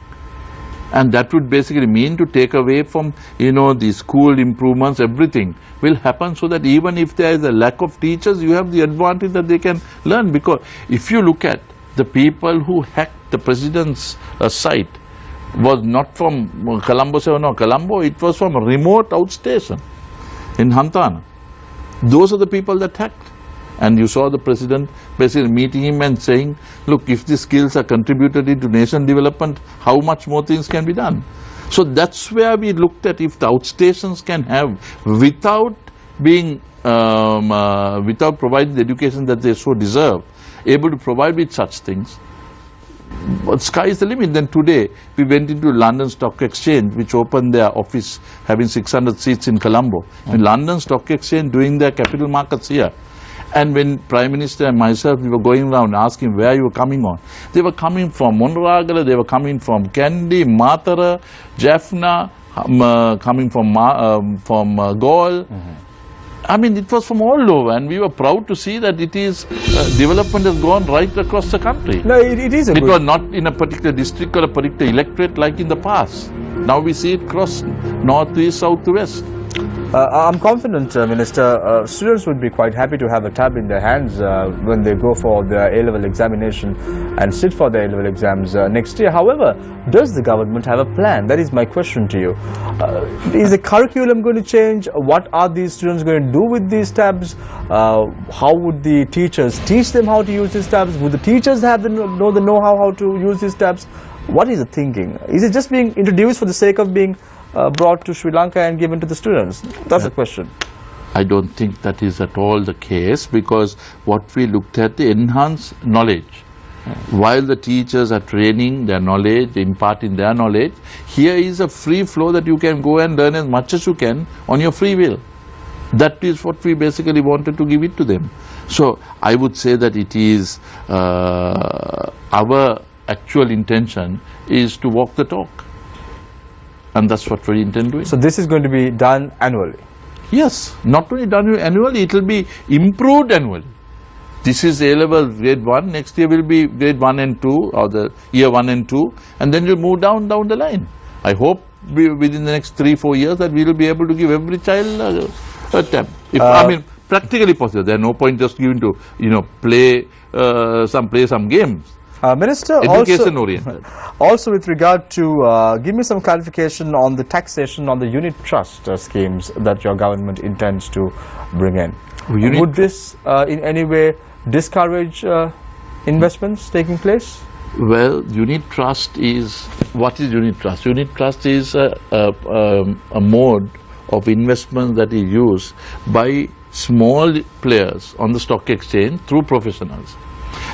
B: And that would basically mean to take away from, the school improvements, everything will happen, so that even if there is a lack of teachers, you have the advantage that they can learn. Because if you look at the people who hacked the president's site, was not from Colombo 7 or Colombo, it was from a remote outstation in Hantana. Those are the people that hacked. And you saw the president basically meeting him and saying, look, if these skills are contributed into nation development, how much more things can be done? So that's where we looked at if the outstations can have, without being, without providing the education that they so deserve, able to provide with such things. But sky is the limit. Then today we went into London Stock Exchange, which opened their office having 600 seats in Colombo. In London Stock Exchange doing their capital markets here. And when Prime Minister and myself, we were going around asking where you were coming on. They were coming from Monragala, they were coming from Kandy, Matara, Jaffna, coming from Gaul. I mean, it was from all over, and we were proud to see that it is, development has gone right across the country.
A: No, it is a
B: It was not in a particular district or a particular electorate like in the past. Now we see it cross north to east, south to west.
A: I'm confident, Minister, students would be quite happy to have a tab in their hands when they go for their A-level examination and sit for their A-level exams next year. However, does the government have a plan? That is my question to you. Is the curriculum going to change? What are these students going to do with these tabs? How would the teachers teach them how to use these tabs? Would the teachers have the know-how how to use these tabs? What is the thinking? Is it just being introduced for the sake of being brought to Sri Lanka and given to the students? That's the question.
B: I don't think that is at all the case, because what we looked at, the enhanced knowledge. While the teachers are training their knowledge, imparting their knowledge, here is a free flow that you can go and learn as much as you can on your free will. That is what we basically wanted to give it to them. So I would say that it is our actual intention is to walk the talk. And that's what we intend doing.
A: So this is going to be done annually?
B: Yes, not only done annually, it will be improved annually. This is A-level grade 1, next year will be grade 1 and 2, or the year 1 and 2, and then you'll move down the line. I hope within the next 3-4 years that we will be able to give every child a tab. I mean, practically possible. There are no point just giving to, play some games.
A: Minister,
B: education oriented.
A: Also with regard to, give me some clarification on the taxation on the unit trust schemes that your government intends to bring in. Would this in any way discourage investments taking place?
B: Well, unit trust is, what is unit trust? Unit trust is a mode of investment that is used by small players on the stock exchange through professionals.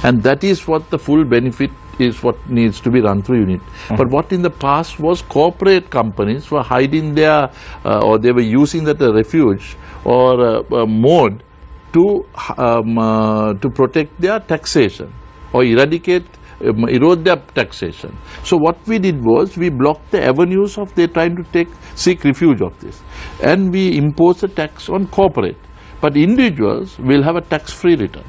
B: And that is what the full benefit is, what needs to be run through unit. But what in the past was corporate companies were hiding their, or they were using that as a refuge or a mode to protect their taxation or erode their taxation. So what we did was we blocked the avenues of they trying to seek refuge of this, and we imposed a tax on corporate. But individuals will have a tax-free return.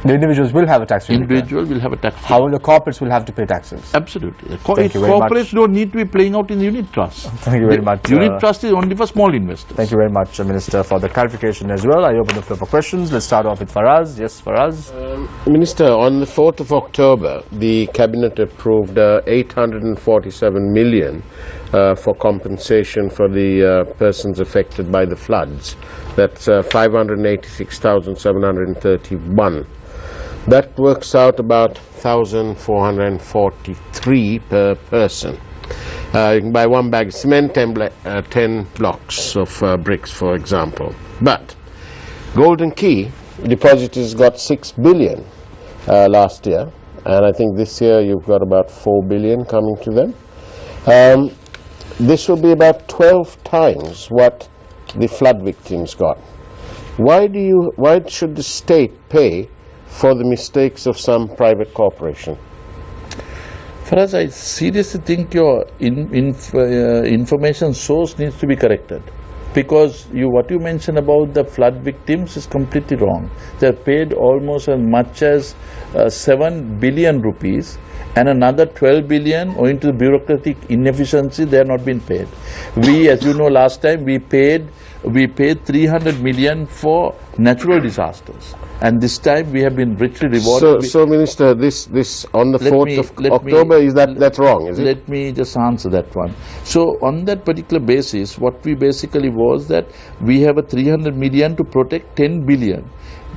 A: The individuals will have a tax-free return.
B: Individual will have a tax-free.
A: How the corporates will have to pay taxes?
B: Absolutely.
A: Thank you very much.
B: Corporates don't need to be playing out in the unit trust.
A: Thank you very much.
B: Unit trust is only for small investors.
A: Thank you very much, Minister, for the clarification as well. I open the floor for questions. Let's start off with Faraz. Yes, Faraz.
F: Minister, on the 4th of October, the Cabinet approved 847 million for compensation for the persons affected by the floods. That's 586,731. That works out about 1,443 per person. You can buy one bag of cement, 10 blocks of bricks, for example. But Golden Key depositors got 6 billion last year, and I think this year you've got about 4 billion coming to them. This will be about 12 times what the flood victims got. Why should the state pay for the mistakes of some private corporation?
B: Faraz, I seriously think your information source needs to be corrected, because what you mentioned about the flood victims is completely wrong. They are paid almost as much as 7 billion rupees, and another 12 billion owing to the bureaucratic inefficiency they are not being paid. We, as you know, last time we paid 300 million for natural disasters, and this time we have been richly rewarded.
F: So Minister, this on the 4th of October, that's wrong, is it?
B: Let me just answer that one. So on that particular basis, what we basically was that we have a 300 million to protect 10 billion.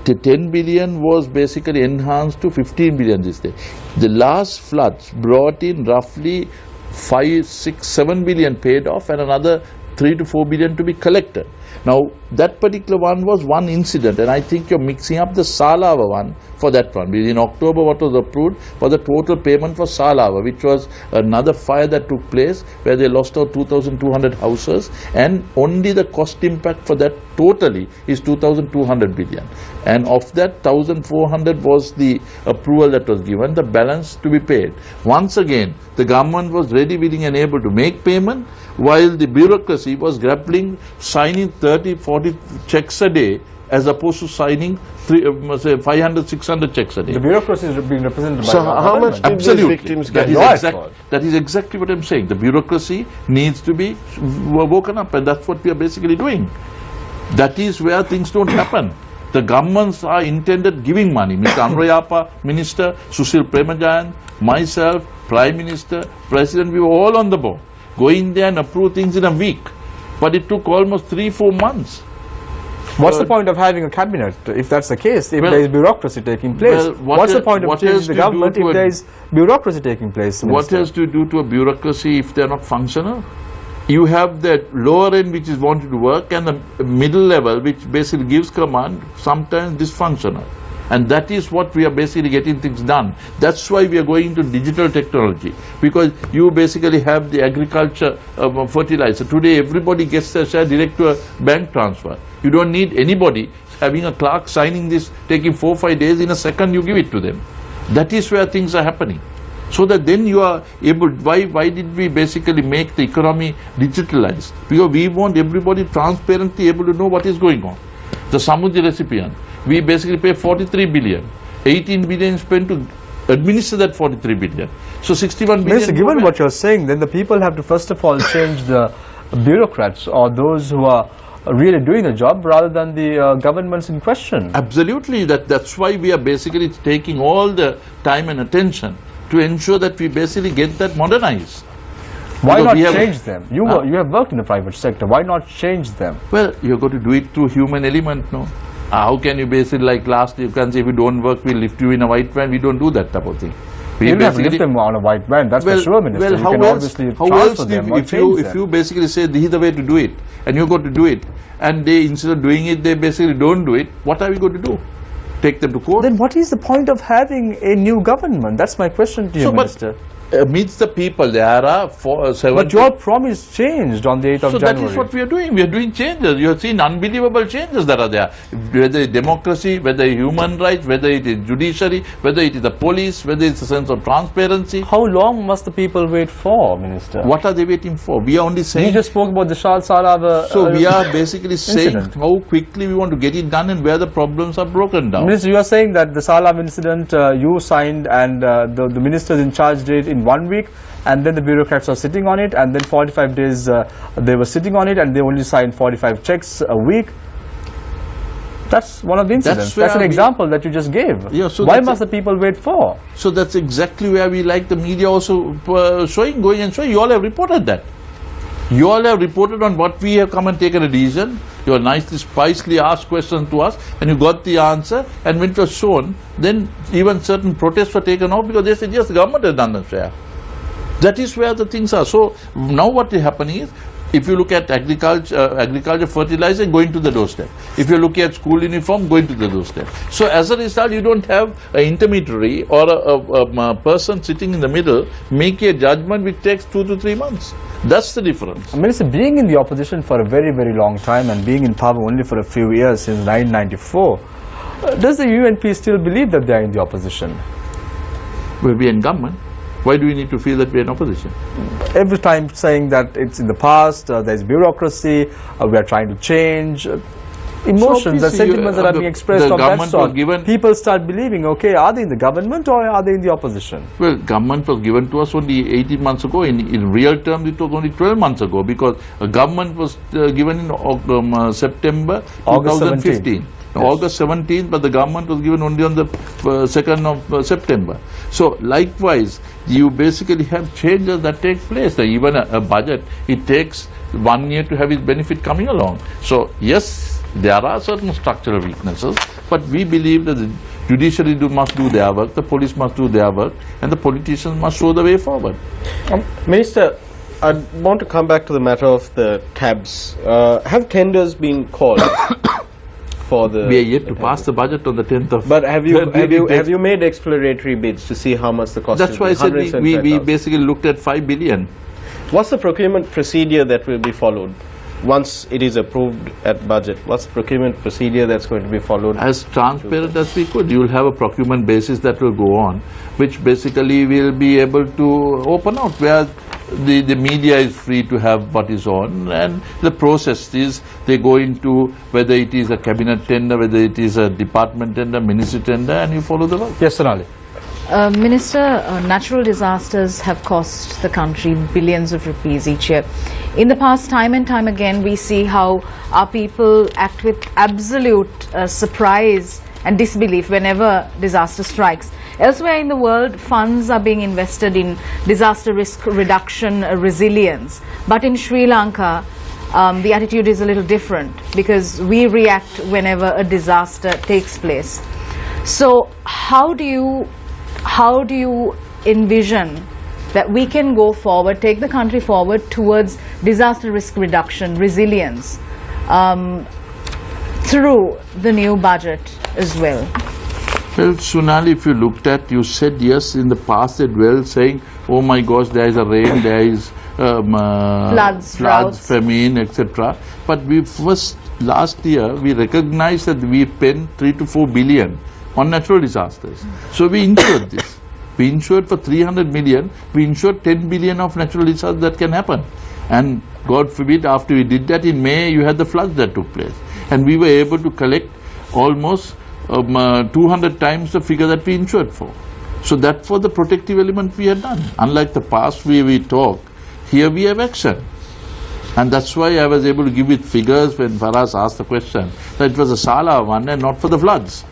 B: The 10 billion was basically enhanced to 15 billion this day. The last floods brought in roughly 5, 6, 7 billion paid off, and another 3 to 4 billion to be collected. Now, that particular one was one incident, and I think you're mixing up the Salava one for that one. In October, what was approved for the total payment for Salava, which was another fire that took place where they lost out 2,200 houses, and only the cost impact for that totally is 2,200 billion. And of that, 1,400 was the approval that was given, the balance to be paid. Once again, the government was ready, willing and able to make payment, while the bureaucracy was grappling, signing 30, 40 checks a day, as opposed to signing 500, 600 checks a day.
A: The bureaucracy is being represented by
F: So how much did these victims get?
B: That is exactly what I'm saying. The bureaucracy needs to be woken up, and that's what we are basically doing. That is where things don't happen. The governments are intended giving money. Mr. Amrayapa, Minister, Sushil Premajayan, myself, Prime Minister, President, we were all on the board. Go in there and approve things in a week. But it took almost 3-4 months.
A: What's the point of having a cabinet if that's the case, if there is bureaucracy taking place? What's the point of changing the government if there is bureaucracy taking place?
B: What has to do to a bureaucracy if they are not functional? You have the lower end which is wanting to work, and the middle level which basically gives command, sometimes dysfunctional. And that is what we are basically getting things done. That's why we are going to digital technology, because you basically have the agriculture fertilizer. Today everybody gets their share direct to a bank transfer. You don't need anybody having a clerk signing this, taking 4-5 days. In a second you give it to them. That is where things are happening. So that then you are able, why did we basically make the economy digitalized? Because we want everybody transparently able to know what is going on. The Samudri recipient, we basically pay 43 billion. 18 billion spent to administer that 43 billion. So 61 billion.
A: Minister, given what you're saying, then the people have to first of all change the bureaucrats or those who are really doing the job rather than the governments in question.
B: Absolutely. That's why we are basically taking all the time and attention to ensure that we basically get that modernized.
A: Why not change them? You have worked in the private sector. Why not change them?
B: Well, you're going to do it through human element, no? How can you basically, like last, you can say if you don't work, we'll lift you in a white van. We don't do that type of thing.
A: You don't have to lift them on a white van, that's for sure, Minister.
B: Well,
A: you can obviously transfer them or change them.
B: If you basically say this is the way to do it, and you're going to do it, and they, instead of doing it, they basically don't do it, what are we going to do? Take them to court?
A: Then what is the point of having a new government? That's my question to you, Minister.
B: Meets the people. There are 70.
A: But your promise changed on the 8th of January.
B: So that is what we are doing. We are doing changes. You have seen unbelievable changes that are there. Whether it's democracy, whether it's human rights, whether it is judiciary, whether it is the police, whether it's a sense of transparency.
A: How long must the people wait for, Minister?
B: What are they waiting for? We are only saying.
A: You just spoke about the Shah Salava
B: So we are basically saying how quickly we want to get it done and where the problems are broken down.
A: Minister, you are saying that the Salava incident you signed and the ministers in charge did in 1 week, and then the bureaucrats are sitting on it, and then 45 days they were sitting on it, and they only signed 45 checks a week. That's one of the incidents. That's an example that you just gave.
B: Yeah, so
A: why must the people wait for?
B: So that's exactly where we like the media also going and showing. You all have reported that. You all have reported on what we have come and taken a decision. You have nicely, spicely asked questions to us, and you got the answer. And when it was shown, then even certain protests were taken off because they said, yes, the government has done the share. That is where the things are. So now what is happening is, If you look at agriculture fertilizer, going to the doorstep. If you look at school uniform, going to the doorstep. So as a result, you don't have an intermediary or a person sitting in the middle making a judgment which takes 2 to 3 months. That's the difference.
A: Minister, being in the opposition for a very, very long time and being in power only for a few years since 1994, does the UNP still believe that they are in the opposition?
B: Well, we are in government. Why do we need to feel that we are in opposition?
A: Every time saying that it's in the past, there's bureaucracy, we are trying to change. Emotions, the sentiments that are being expressed of that sort, people start believing, okay, are they in the government or are they in the opposition?
B: Well, government was given to us only 18 months ago. In real terms, it was only 12 months ago, because a government was given in September 2015. Yes. August 17th, but the government was given only on the 2nd of September. So likewise, you basically have changes that take place. Even a budget, it takes 1 year to have its benefit coming along. So yes, there are certain structural weaknesses, but we believe that the judiciary must do their work, the police must do their work, and the politicians must show the way forward.
D: Minister, I want to come back to the matter of the tabs. Have tenders been called? For the
B: we are yet to pass the budget on the 10th of.
D: But have you made exploratory bids to see how much the cost?
B: That's why I said we basically looked at 5 billion.
D: What's the procurement procedure that will be followed once it is approved at budget? What's the procurement procedure that's going to be followed?
B: As transparent as we could. You will have a procurement basis that will go on, which basically will be able to open out where the media is free to have what is on, and the process is they go into whether it is a cabinet tender, whether it is a department tender, ministry tender, and you follow the work.
A: Yes, Sonali.
E: Minister, natural disasters have cost the country billions of rupees each year. In the past, time and time again, we see how our people act with absolute surprise and disbelief whenever disaster strikes. Elsewhere in the world, funds are being invested in disaster risk reduction, resilience. But in Sri Lanka, the attitude is a little different, because we react whenever a disaster takes place. So how do you envision that we can go forward, take the country forward towards disaster risk reduction, resilience, through the new budget as well?
B: Well, Sonali, if you looked at, you said yes in the past as well, saying, oh my gosh, there is a rain, there is floods, famine, etc. But last year, we recognized that we spent 3 to 4 billion on natural disasters. So we insured this. We insured for 300 million, we insured 10 billion of natural disasters that can happen. And God forbid, after we did that in May, you had the floods that took place. And we were able to collect almost 200 times the figure that we insured for. So that for the protective element we had done. Unlike the past where we talk, here we have action. And that's why I was able to give it figures when Faraz asked the question, that it was a Sala one and not for the floods.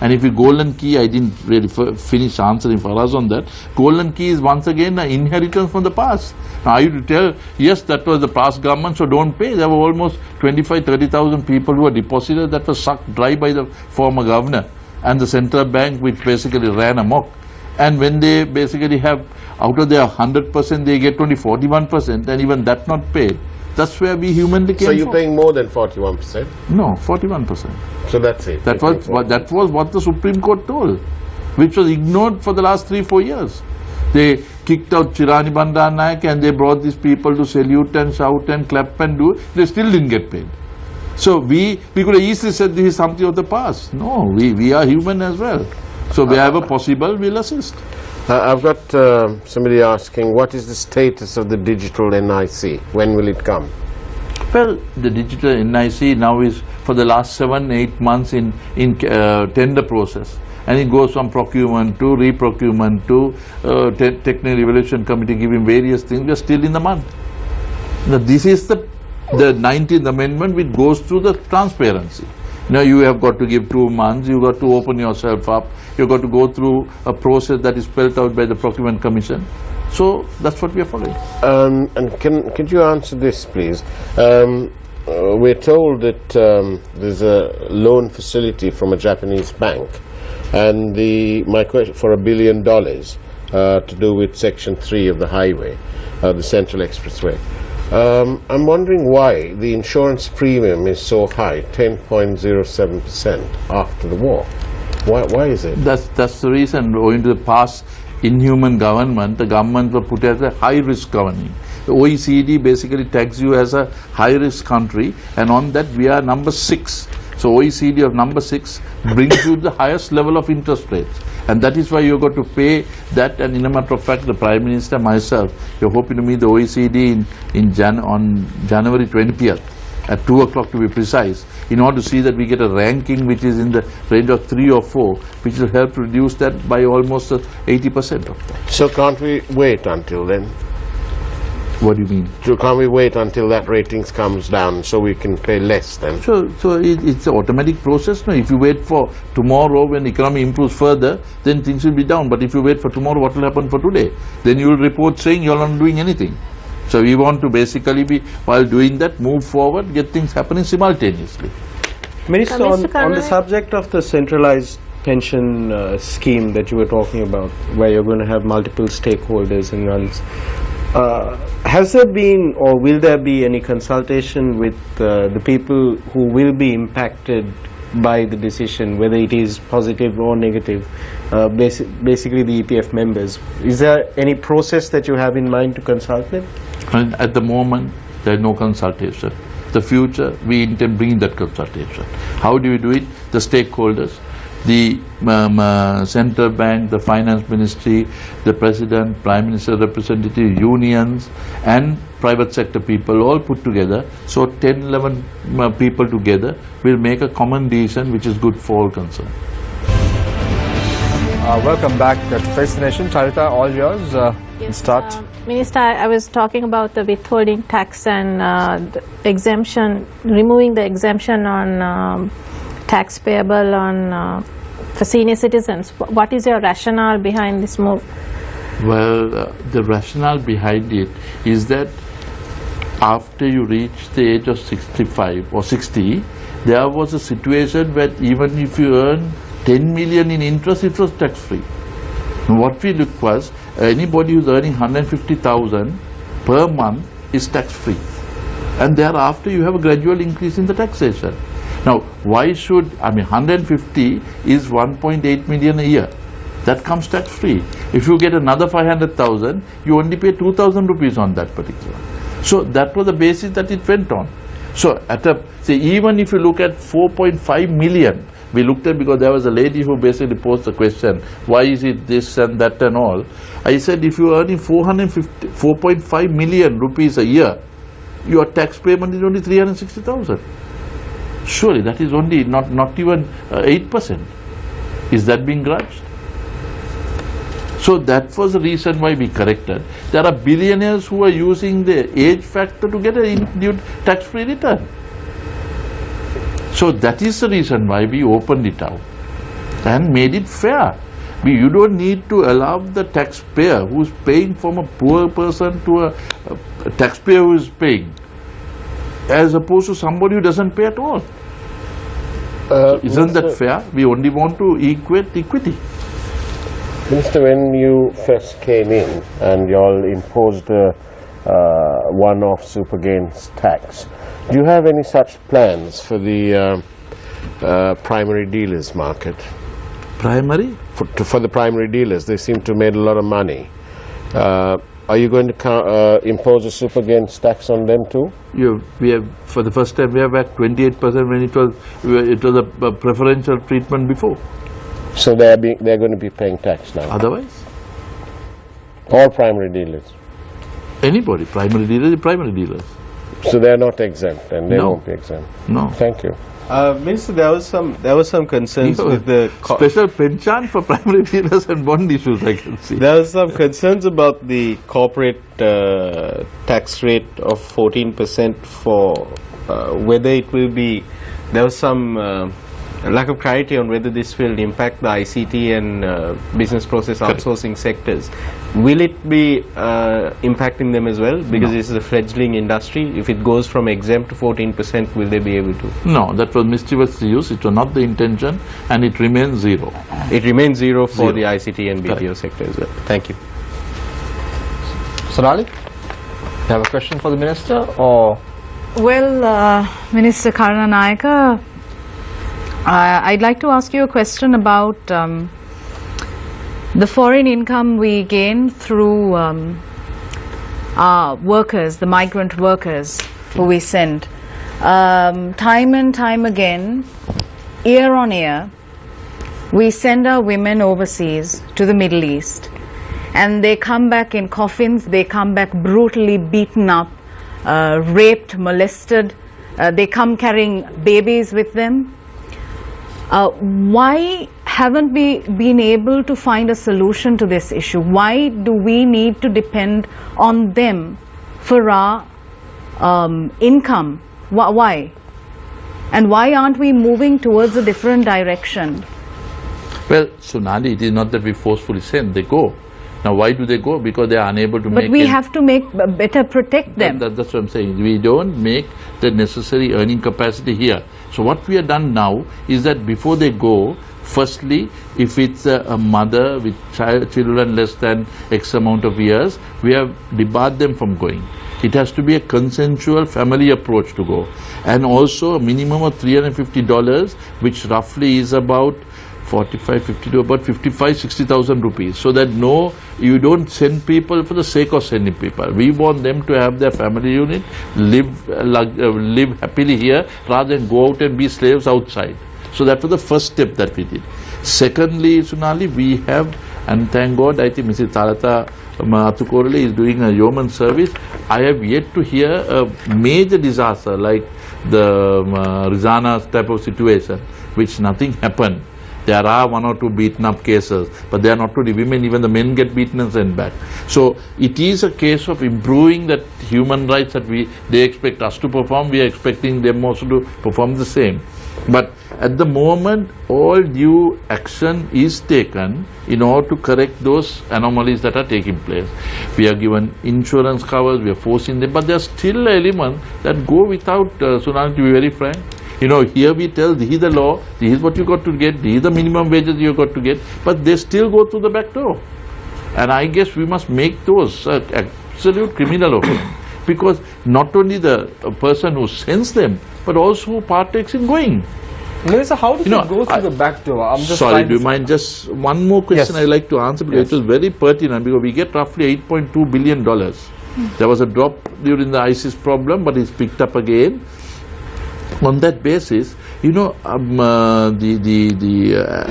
B: And if you golden key, I didn't really finish answering Faraz on that. Golden key is once again an inheritance from the past. Now I used to tell, yes, that was the past government, so don't pay. There were almost 25,000-30,000 people who were deposited that were sucked dry by the former governor and the central bank, which basically ran amok. And when they basically have, out of their 100%, they get only 41%, and even that not paid. That's where we humanly came from.
F: So you're paying more than 41%?
B: No, 41%.
F: So that's it.
B: That was what the Supreme Court told, which was ignored for the last 3-4 years. They kicked out Chirani Bandar Naik and they brought these people to salute and shout and clap and do. They still didn't get paid. So we could have easily said this is something of the past. No, we are human as well. So wherever possible, we'll assist.
F: I've got somebody asking, what is the status of the digital NIC? When will it come?
B: Well, the digital NIC now is for the last 7-8 months in tender process. And it goes from procurement to re-procurement to technical evaluation committee giving various things. We are still in the mud. Now this is the 19th amendment which goes through the transparency. Now you have got to give 2 months, you got to open yourself up, you got to go through a process that is spelled out by the procurement commission. So that's what we are following.
F: And could you answer this, please? We're told that there's a loan facility from a Japanese bank, and my question for $1 billion to do with Section 3 of the highway, the Central Expressway. I'm wondering why the insurance premium is so high, 10.07% after the war. Why is it?
B: That's the reason. Owing to the past inhuman government, the government were put as a high-risk governing. The OECD basically tags you as a high-risk country, and on that we are number 6. So OECD of number 6 brings you the highest level of interest rates, and that is why you got to pay that. And in a matter of fact, the Prime Minister, myself, you're hoping to meet the OECD on January 20th at 2 o'clock to be precise, in order to see that we get a ranking which is in the range of 3 or 4, which will help reduce that by almost 80% of that.
F: So can't we wait until then?
B: What do you mean?
F: So can't we wait until that ratings comes down so we can pay less then?
B: So it's an automatic process. No, if you wait for tomorrow when the economy improves further, then things will be down. But if you wait for tomorrow, what will happen for today? Then you will report saying you're not doing anything. So we want to basically while doing that, move forward, get things happening simultaneously.
D: Minister,
C: Mr.
D: on the subject of the centralized pension scheme that you were talking about, where you're going to have multiple stakeholders and runs, has there been or will there be any consultation with the people who will be impacted by the decision, whether it is positive or negative, basically the EPF members? Is there any process that you have in mind to consult them?
B: And at the moment, there is no consultation. The future, we intend bringing that consultation. How do we do it? The stakeholders, the central bank, the finance ministry, the president, prime minister representative, unions, and private sector people all put together. So 10-11 people together will make a common decision which is good for all concerned.
A: Welcome back to Face the Nation. Charita, all yours.
C: Yes,
A: Start.
C: Minister, I was talking about the withholding tax and the exemption, removing the exemption on tax payable on for senior citizens. What is your rationale behind this move?
B: Well, the rationale behind it is that after you reach the age of 65 or 60, there was a situation where even if you earn 10 million in interest, it was tax-free. What we looked was, anybody who's earning 150,000 per month is tax-free. And thereafter you have a gradual increase in the taxation. Now, why should, 150 is 1.8 million a year. That comes tax-free. If you get another 500,000, you only pay 2,000 rupees on that particular. So that was the basis that it went on. So even if you look at 4.5 million, we looked at, because there was a lady who basically posed the question, why is it this and that and all. I said, if you are earning 4.5 million rupees a year, your tax payment is only 360,000. Surely that is only not even 8%. Is that being grudged? So that was the reason why we corrected. There are billionaires who are using the age factor to get a tax-free return. So that is the reason why we opened it out and made it fair. You don't need to allow the taxpayer who is paying from a poor person to a taxpayer who is paying, as opposed to somebody who doesn't pay at all. Isn't that fair? We only want to equate equity.
F: Minister, when you first came in and you all imposed a one-off super gains tax, do you have any such plans for the primary dealers market?
B: Primary?
F: For the primary dealers, they seem to have made a lot of money. Are you going to impose a super gains tax on them too?
B: We have, for the first time, we have back 28% when it was a preferential treatment before.
F: So they're going to be paying tax now?
B: Otherwise?
F: All primary dealers?
B: Anybody, primary dealers.
F: So they're not exempt, and they
B: No.
F: won't be exempt?
B: No.
F: Thank you.
D: Minister, there was some concerns with the
B: special pension for primary dealers and bond issues, I can see.
D: There was some concerns about the corporate tax rate of 14% for whether it will be. There was some lack of clarity on whether this will impact the ICT and business process outsourcing sectors. Will it be impacting them as well? Because this is a fledgling industry. If it goes from exempt to 14%, will they be able to?
B: No, that was mischievous use. It was not the intention, and it remains zero.
D: It remains zero for
B: Zero.
D: the ICT and BPO sector as well. Thank you.
A: Sonali? You have a question for the Minister, or?
E: Well, Minister Karunanika, I'd like to ask you a question about the foreign income we gain through our workers, the migrant workers who we send. Time and time again, year on year, we send our women overseas to the Middle East, and they come back in coffins, they come back brutally beaten up, raped, molested, they come carrying babies with them. Why haven't we been able to find a solution to this issue? Why do we need to depend on them for our income? Why? And why aren't we moving towards a different direction?
B: Well, Sonali, it is not that we forcefully send, they go. Now, why do they go? Because they are unable to make...
E: But we have to better protect them.
B: That's what I'm saying. We don't make the necessary earning capacity here. So what we have done now is that before they go, firstly, if it's a mother with children less than X amount of years, we have debarred them from going. It has to be a consensual family approach to go. And also a minimum of $350, which roughly is about 50 to about 60,000 rupees, so that you don't send people for the sake of sending people. We want them to have their family unit, live happily here, rather than go out and be slaves outside. So that was the first step that we did. Secondly, Sonali, we have, and thank God, I think Mrs. Tarata Atukorale is doing a yeoman service. I have yet to hear a major disaster like the Rizana type of situation, which nothing happened. There are 1 or 2 beaten up cases, but they are not only women, even the men get beaten and sent back. So it is a case of improving that human rights that they expect us to perform, we are expecting them also to perform the same. But at the moment, all due action is taken in order to correct those anomalies that are taking place. We are given insurance covers, we are forcing them, but there are still elements that go without, Sonali, to be very frank. You know, here we tell, this is the law, this is what you got to get, this is the minimum wages you got to get, but they still go through the back door. And I guess we must make those absolute criminal offense, because not only the person who sends them, but also who partakes in going.
A: Minister, how does it go through the back door? I'm just
B: sorry, do you mind just one more question? Yes. I'd like to answer, because it was very pertinent, because we get roughly $8.2 billion. There was a drop during the ISIS problem, but it's picked up again. On that basis, you know, the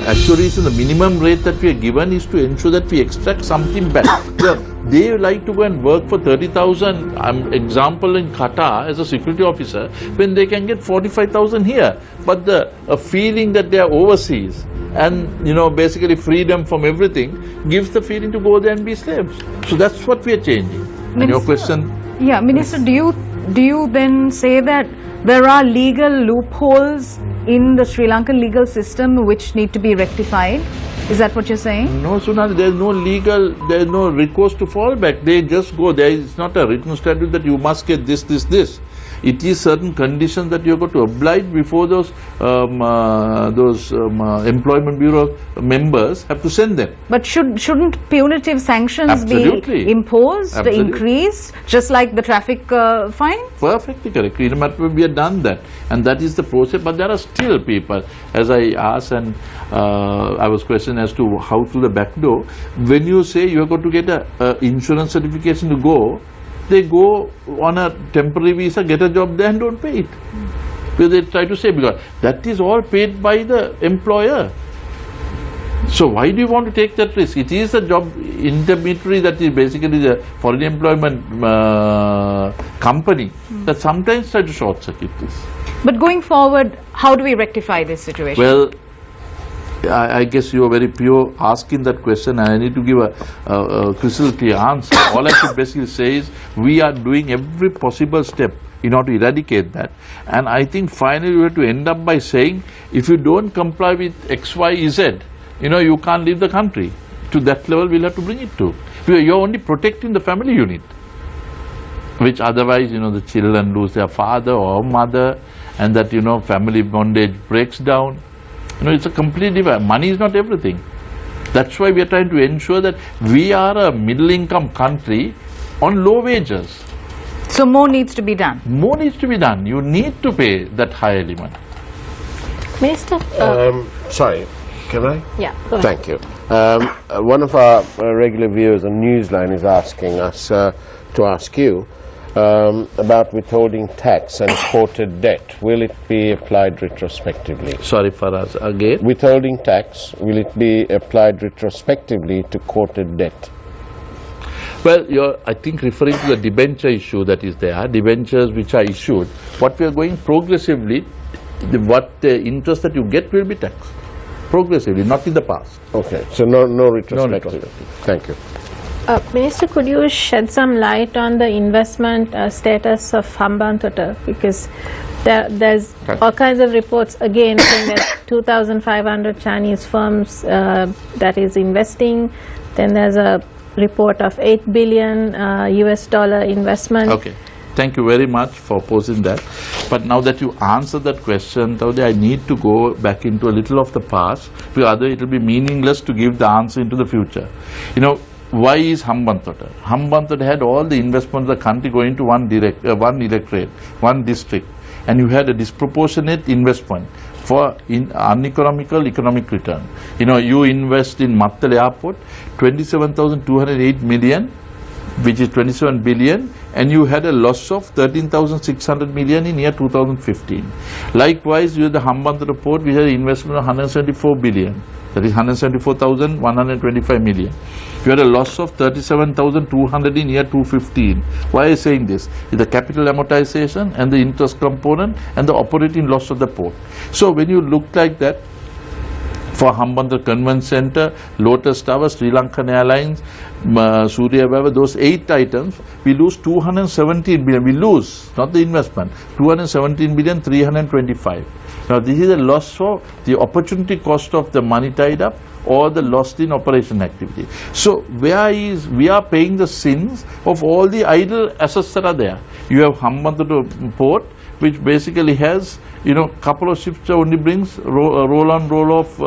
B: actuaries and the minimum rate that we are given is to ensure that we extract something back. So they like to go and work for 30,000, example in Qatar as a security officer, when they can get 45,000 here. But the feeling that they are overseas and, you know, basically freedom from everything gives the feeling to go there and be slaves. So that's what we are changing. Minister, and your question?
E: Yeah, Minister, do you then say that there are legal loopholes in the Sri Lankan legal system which need to be rectified? Is that what you're saying?
B: No, Sonali, there is no recourse to fall back. They just go. There is not a written statute that you must get this. It is certain conditions that you have got to oblige before those employment bureau members have to send them.
E: But shouldn't punitive sanctions
B: Absolutely.
E: be imposed,
B: Absolutely.
E: increased, just like the traffic fine?
B: Perfectly correct. We have done that, and that is the process. But there are still people, as I asked, and I was questioned as to how through the back door. When you say you have got to get a insurance certification to go, they go on a temporary visa, get a job there and don't pay it. Because they try to say, because that is all paid by the employer. So why do you want to take that risk? It is a job intermediary that is basically the foreign employment company that sometimes try to short circuit this.
E: But going forward, how do we rectify this situation?
B: Well, I guess you are very pure asking that question, and I need to give a crystal clear answer. All I could basically say is we are doing every possible step in order to eradicate that. And I think finally we have to end up by saying, if you don't comply with X, Y, Z, you know, you can't leave the country. To that level we'll have to bring it to. You're only protecting the family unit, which otherwise, you know, the children lose their father or mother, and that, you know, family bondage breaks down. You know, it's a completely, money is not everything. That's why we are trying to ensure that we are a middle income country on low wages.
E: So more needs to be done.
B: More needs to be done. You need to pay that high element.
C: Minister,
F: Sorry, can I?
C: yeah, go ahead.
F: Thank you. One of our regular viewers on Newsline is asking us to ask you about withholding tax and quoted debt. Will it be applied retrospectively?
B: Sorry for us again.
F: Withholding tax, will it be applied retrospectively to quoted debt?
B: Well, you're, I think, referring to the debenture issue that is there, debentures which are issued. What we are going progressively, what the interest that you get will be taxed. Progressively, not in the past.
F: Okay, so no retrospective.
B: No retrospective.
F: Thank you.
C: Minister, could you shed some light on the investment status of Hambantota? Because there's all kinds of reports again saying that 2,500 Chinese firms that is investing. Then there's a report of $8 billion US dollar investment.
B: Okay. Thank you very much for posing that. But now that you answered that question, I need to go back into a little of the past, because otherwise it will be meaningless to give the answer into the future. You know, why is Hambantota? Hambantota had all the investments of the country going to one electorate, one district, and you had a disproportionate investment for uneconomical economic return. You know, you invest in Mattal Airport, 27,208 million, which is 27 billion, and you had a loss of 13,600 million in year 2015. Likewise, you had the Hambantota port, which had an investment of 174 billion, that is 174,125 million. You had a loss of 37,200 in year 2015. Why am I saying this? It's the capital amortization and the interest component and the operating loss of the port. So when you look like that, for Hambantota Convention Centre, Lotus Tower, Sri Lankan Airlines, Surya Viva, those 8 items, we lose 217 billion. We lose, not the investment, 217 billion 325. Now this is a loss for the opportunity cost of the money tied up or the lost in operation activity. So we are paying the sins of all the idle assets that are there. You have Hambantota port, which basically has, you know, couple of ships only brings roll on roll off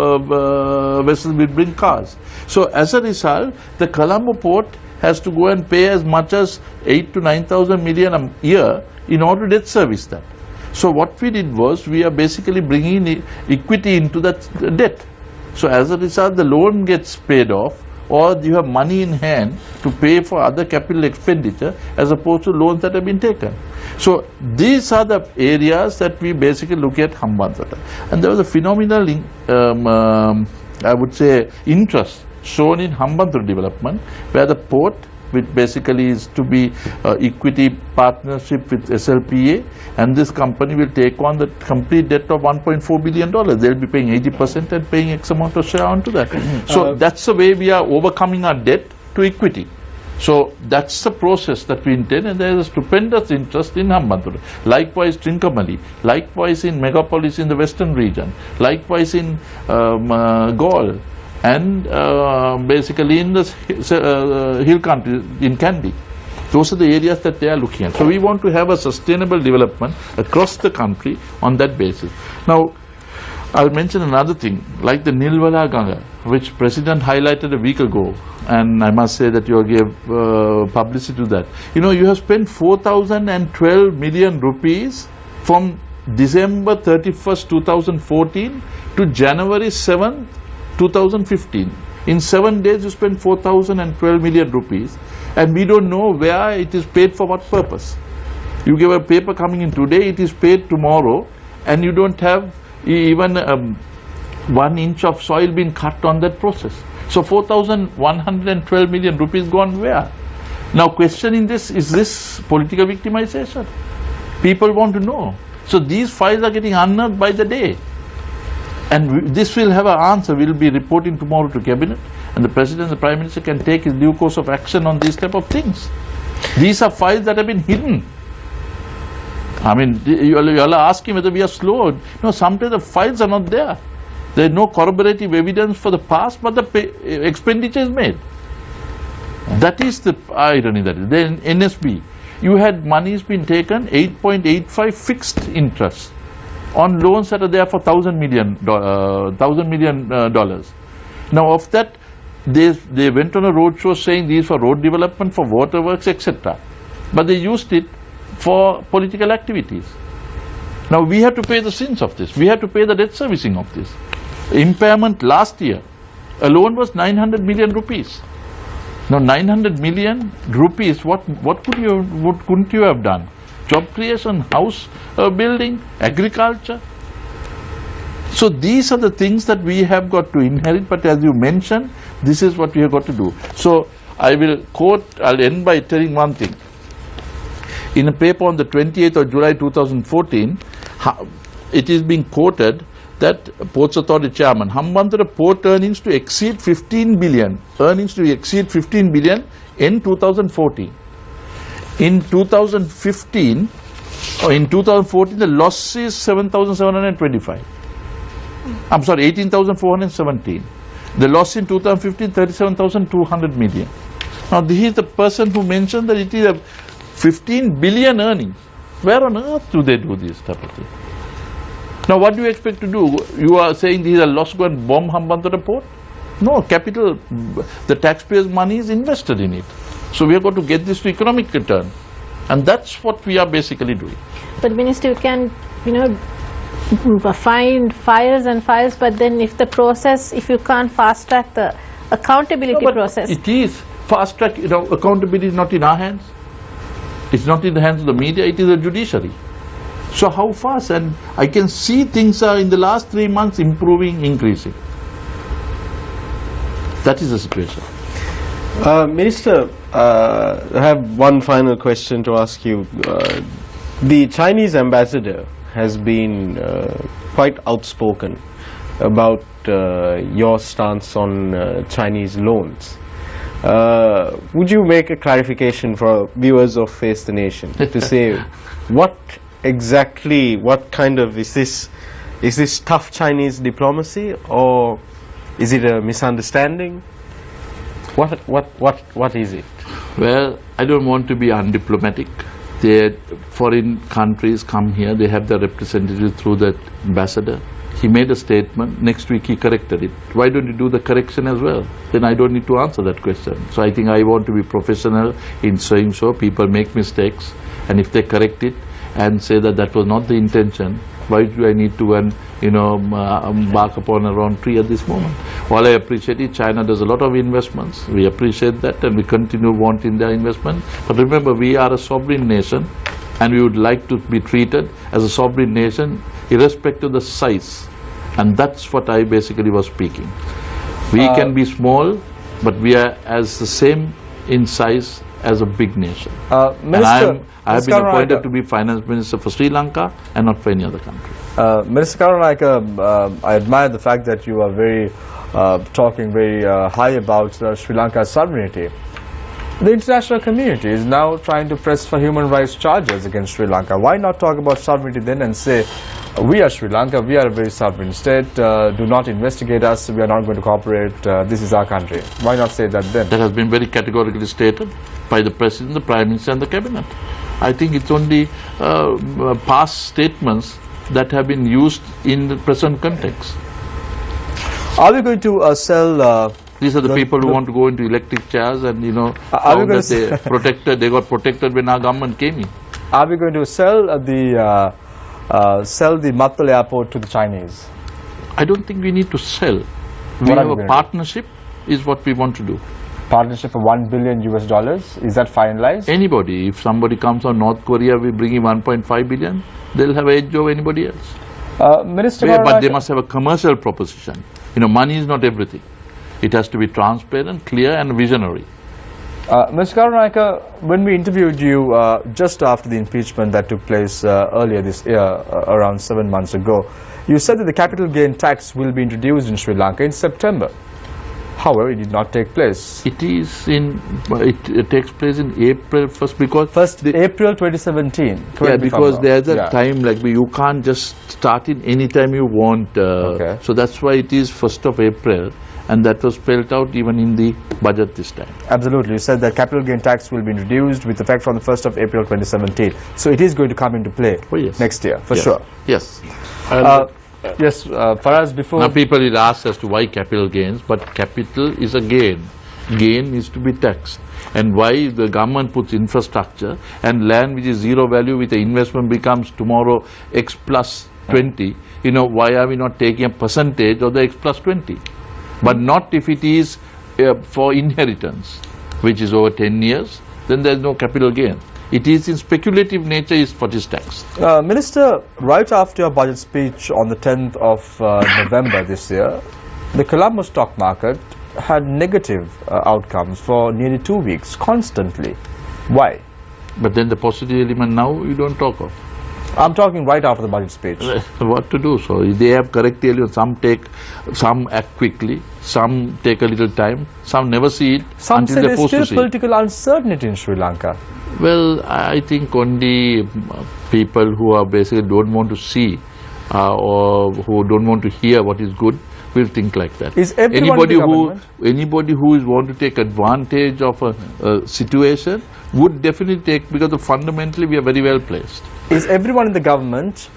B: vessels will bring cars. So as a result, the Colombo port has to go and pay as much as 8 to 9,000 million a year in order to debt service that. So what we did was, we are basically bringing equity into that debt. So as a result, the loan gets paid off, or you have money in hand to pay for other capital expenditure as opposed to loans that have been taken. So these are the areas that we basically look at Hambantota. And there was a phenomenal, I would say, interest shown in Hambantota development, where the port, which basically is to be equity partnership with SLPA, and this company will take on the complete debt of $1.4 billion. They'll be paying 80% and paying X amount of share onto that. So that's the way we are overcoming our debt to equity. So that's the process that we intend, and there is a stupendous interest in Hambantota. Likewise Trincomalee, likewise in megapolis in the western region, likewise in Galle, and basically in the hill country in Kandy. Those are the areas that they are looking at. So we want to have a sustainable development across the country on that basis. Now, I'll mention another thing, like the Nilwala Ganga, which President highlighted a week ago, and I must say that you gave publicity to that. You know, you have spent 4,012 million rupees from December 31st, 2014 to January 7th, 2015. In 7 days you spent 4,012 million rupees, and we don't know where it is paid for what purpose. You give a paper coming in today, it is paid tomorrow, and you don't have even 1 inch of soil being cut on that process. So 4,112 million rupees gone where? Now questioning this, is this political victimization? People want to know. So these files are getting unearthed by the day. And this will have an answer. We will be reporting tomorrow to Cabinet, and the President and the Prime Minister can take his due course of action on these type of things. These are files that have been hidden. I mean, you all are asking whether we are slow. No, sometimes the files are not there. There is no corroborative evidence for the past, but the expenditure is made. That is the irony that is. Then NSB, you had monies been taken, 8.85 fixed interest on loans that are there for $1,000 million. Now of that, they went on a road show saying these for road development, for waterworks, etc. But they used it for political activities. Now we have to pay the sins of this. We have to pay the debt servicing of this. Impairment last year alone was 900 million rupees. Now 900 million rupees, what couldn't you have done? Job creation, house building, agriculture. So these are the things that we have got to inherit, but as you mentioned, this is what we have got to do. So I'll end by telling one thing. In a paper on the 28th of July 2014, it is being quoted that Ports Authority Chairman, Hambantota port earnings to exceed 15 billion in 2014. In 2015, or in 2014, the loss is 7,725. I'm sorry, 18,417. The loss in 2015, 37,200 million. Now, this is the person who mentioned that it is a 15 billion earnings. Where on earth do they do this type of thing? Now, what do you expect to do? You are saying this is a loss go and bomb Hambantota port? No, capital, the taxpayers' money is invested in it. So we have got to get this to economic return. And that's what we are basically doing.
C: But Minister, you can, find files and files, but then if you can't fast track the accountability process.
B: It is fast track, accountability is not in our hands. It's not in the hands of the media, it is the judiciary. So how fast? And I can see things are in the last 3 months improving, increasing. That is the situation.
D: Minister, I have one final question to ask you. The Chinese ambassador has been quite outspoken about your stance on Chinese loans. Would you make a clarification for viewers of Face the Nation to say what kind of is this tough Chinese diplomacy, or is it a misunderstanding? What is it?
B: Well, I don't want to be undiplomatic. Foreign countries come here, they have their representative through the ambassador. He made a statement, next week he corrected it. Why don't you do the correction as well? Then I don't need to answer that question. So I think I want to be professional in saying so. People make mistakes, and if they correct it and say that that was not the intention, why do I need to bark upon a wrong tree at this moment? All I appreciate is China does a lot of investments. We appreciate that, and we continue wanting their investment. But remember, we are a sovereign nation, and we would like to be treated as a sovereign nation irrespective of the size. And that's what I basically was speaking. We can be small, but we are as the same in size as a big nation.
A: Minister,
B: I have been appointed to be Finance Minister for Sri Lanka and not for any other country.
A: Minister Karunaika, I admire the fact that you are talking very high about Sri Lanka's sovereignty. The international community is now trying to press for human rights charges against Sri Lanka. Why not talk about sovereignty then and say, we are Sri Lanka, we are a very sovereign state, do not investigate us, we are not going to cooperate, this is our country. Why not say that then? That
B: has been very categorically stated by the President, the Prime Minister and the Cabinet. I think it's only past statements that have been used in the present context.
A: Are we going to sell...
B: These are the people who want to go into electric chairs and, found that they got protected when our government came in.
A: Are we going to sell the Mattal airport to the Chinese?
B: I don't think we need to sell. We have a partnership is what we want to do.
A: Partnership for $1 billion US, is that finalized?
B: Anybody, if somebody comes from North Korea, we bring in 1.5 billion, they'll have an edge over anybody else. But they must have a commercial proposition. Money is not everything. It has to be transparent, clear and visionary.
A: Mr. Karunaika, when we interviewed you just after the impeachment that took place earlier this year, around 7 months ago, you said that the capital gain tax will be introduced in Sri Lanka in September. However, it did not take place.
B: It takes place in April 1st because...
A: April 2017.
B: Yeah, because there's a time you can't just start in any time you want. So that's why it is 1st of April. And that was spelled out even in the budget this time.
A: Absolutely. You said that capital gain tax will be introduced with effect from the 1st of April 2017. So it is going to come into play next year, for sure.
B: Yes.
A: Yes, Faraz, before...
B: Now people will ask as to why capital gains, but capital is a gain. gain needs to be taxed. And why the government puts infrastructure and land which is zero value with the investment becomes tomorrow X plus 20, you know, why are we not taking a percentage of the X plus 20? But not if it is for inheritance, which is over 10 years, then there is no capital gain. It is in speculative nature is what is taxed.
A: Minister, right after your budget speech on the 10th of November this year, the Colombo stock market had negative outcomes for nearly 2 weeks, constantly. Why?
B: But then the positive element now you don't talk of.
A: I'm talking right after the budget speech.
B: What to do? So they have correct element. Some act quickly, some take a little time, some never see it
A: Some
B: until
A: say
B: they're
A: there's
B: forced
A: still
B: to see it.
A: political uncertainty in Sri Lanka.
B: Well, I think only people who are basically don't want to see or who don't want to hear what is good will think like that.
A: Is everyone in the government?
B: Anybody who is want to take advantage of a situation would definitely take, because fundamentally we are very well placed.
A: Is everyone in the government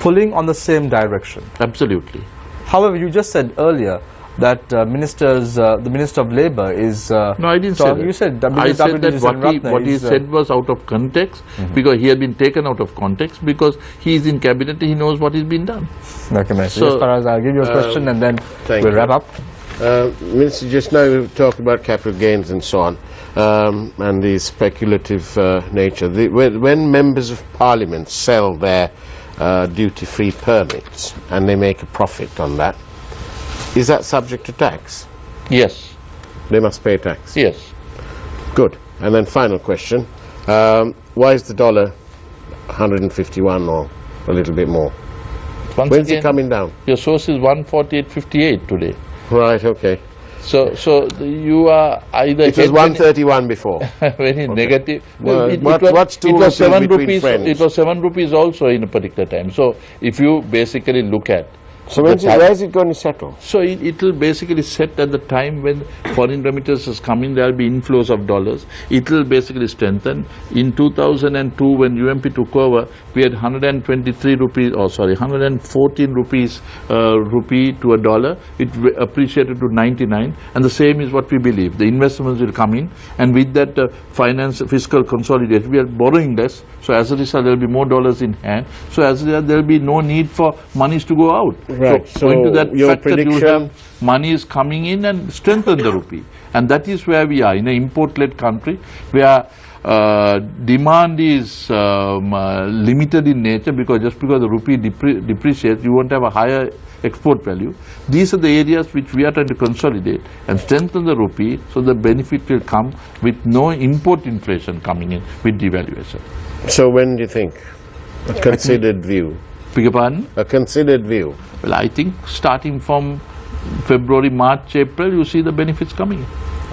A: pulling on the same direction?
B: Absolutely.
A: However, you just said earlier that the Minister of Labour is...
B: No, I didn't say that.
A: You said
B: I said that what he
A: is,
B: said was out of context, because he had been taken out of context, because he is in cabinet, he knows what is being done.
A: Okay, Minister.
B: So,
A: As far as I'll give you a question and then we'll wrap up.
F: Minister, just now we talked about capital gains and so on, and the speculative nature. When members of parliament sell their duty-free permits and they make a profit on that, is that subject to tax?
B: Yes.
F: They must pay tax?
B: Yes.
F: Good. And then final question, why is the dollar 151 or a little bit more?
B: Once
F: When's
B: again,
F: it coming down?
B: your source is 148.58 today.
F: Right, okay.
B: So you are either...
F: It was 131 before.
B: very negative.
F: Well,
B: It
F: what's two
B: was 7
F: between
B: rupees.
F: friends?
B: It was 7 rupees also in a particular time. So if you basically look at...
F: So where is it going to settle?
B: So it will basically set at the time when foreign remittances come in, there will be inflows of dollars. It will basically strengthen. In 2002, when UMP took over, we had 123 rupees, 114 rupees rupee to a dollar. It appreciated to 99, and the same is what we believe. The investments will come in, and with that fiscal consolidation, we are borrowing less. So as a result, there will be more dollars in hand. So as a result, there will be no need for monies to go out.
F: Right.
B: So into that
F: your
B: fact that you
F: prediction...
B: have money is coming in and strengthen the rupee, and that is where we are in an import-led country where demand is limited in nature, because just because the rupee depreciates, you won't have a higher export value. These are the areas which we are trying to consolidate and strengthen the rupee, so the benefit will come with no import inflation coming in with devaluation.
F: So when do you think? A considered view.
B: Beg your pardon?
F: A considered view.
B: Well, I think starting from February, March, April, you see the benefits coming in.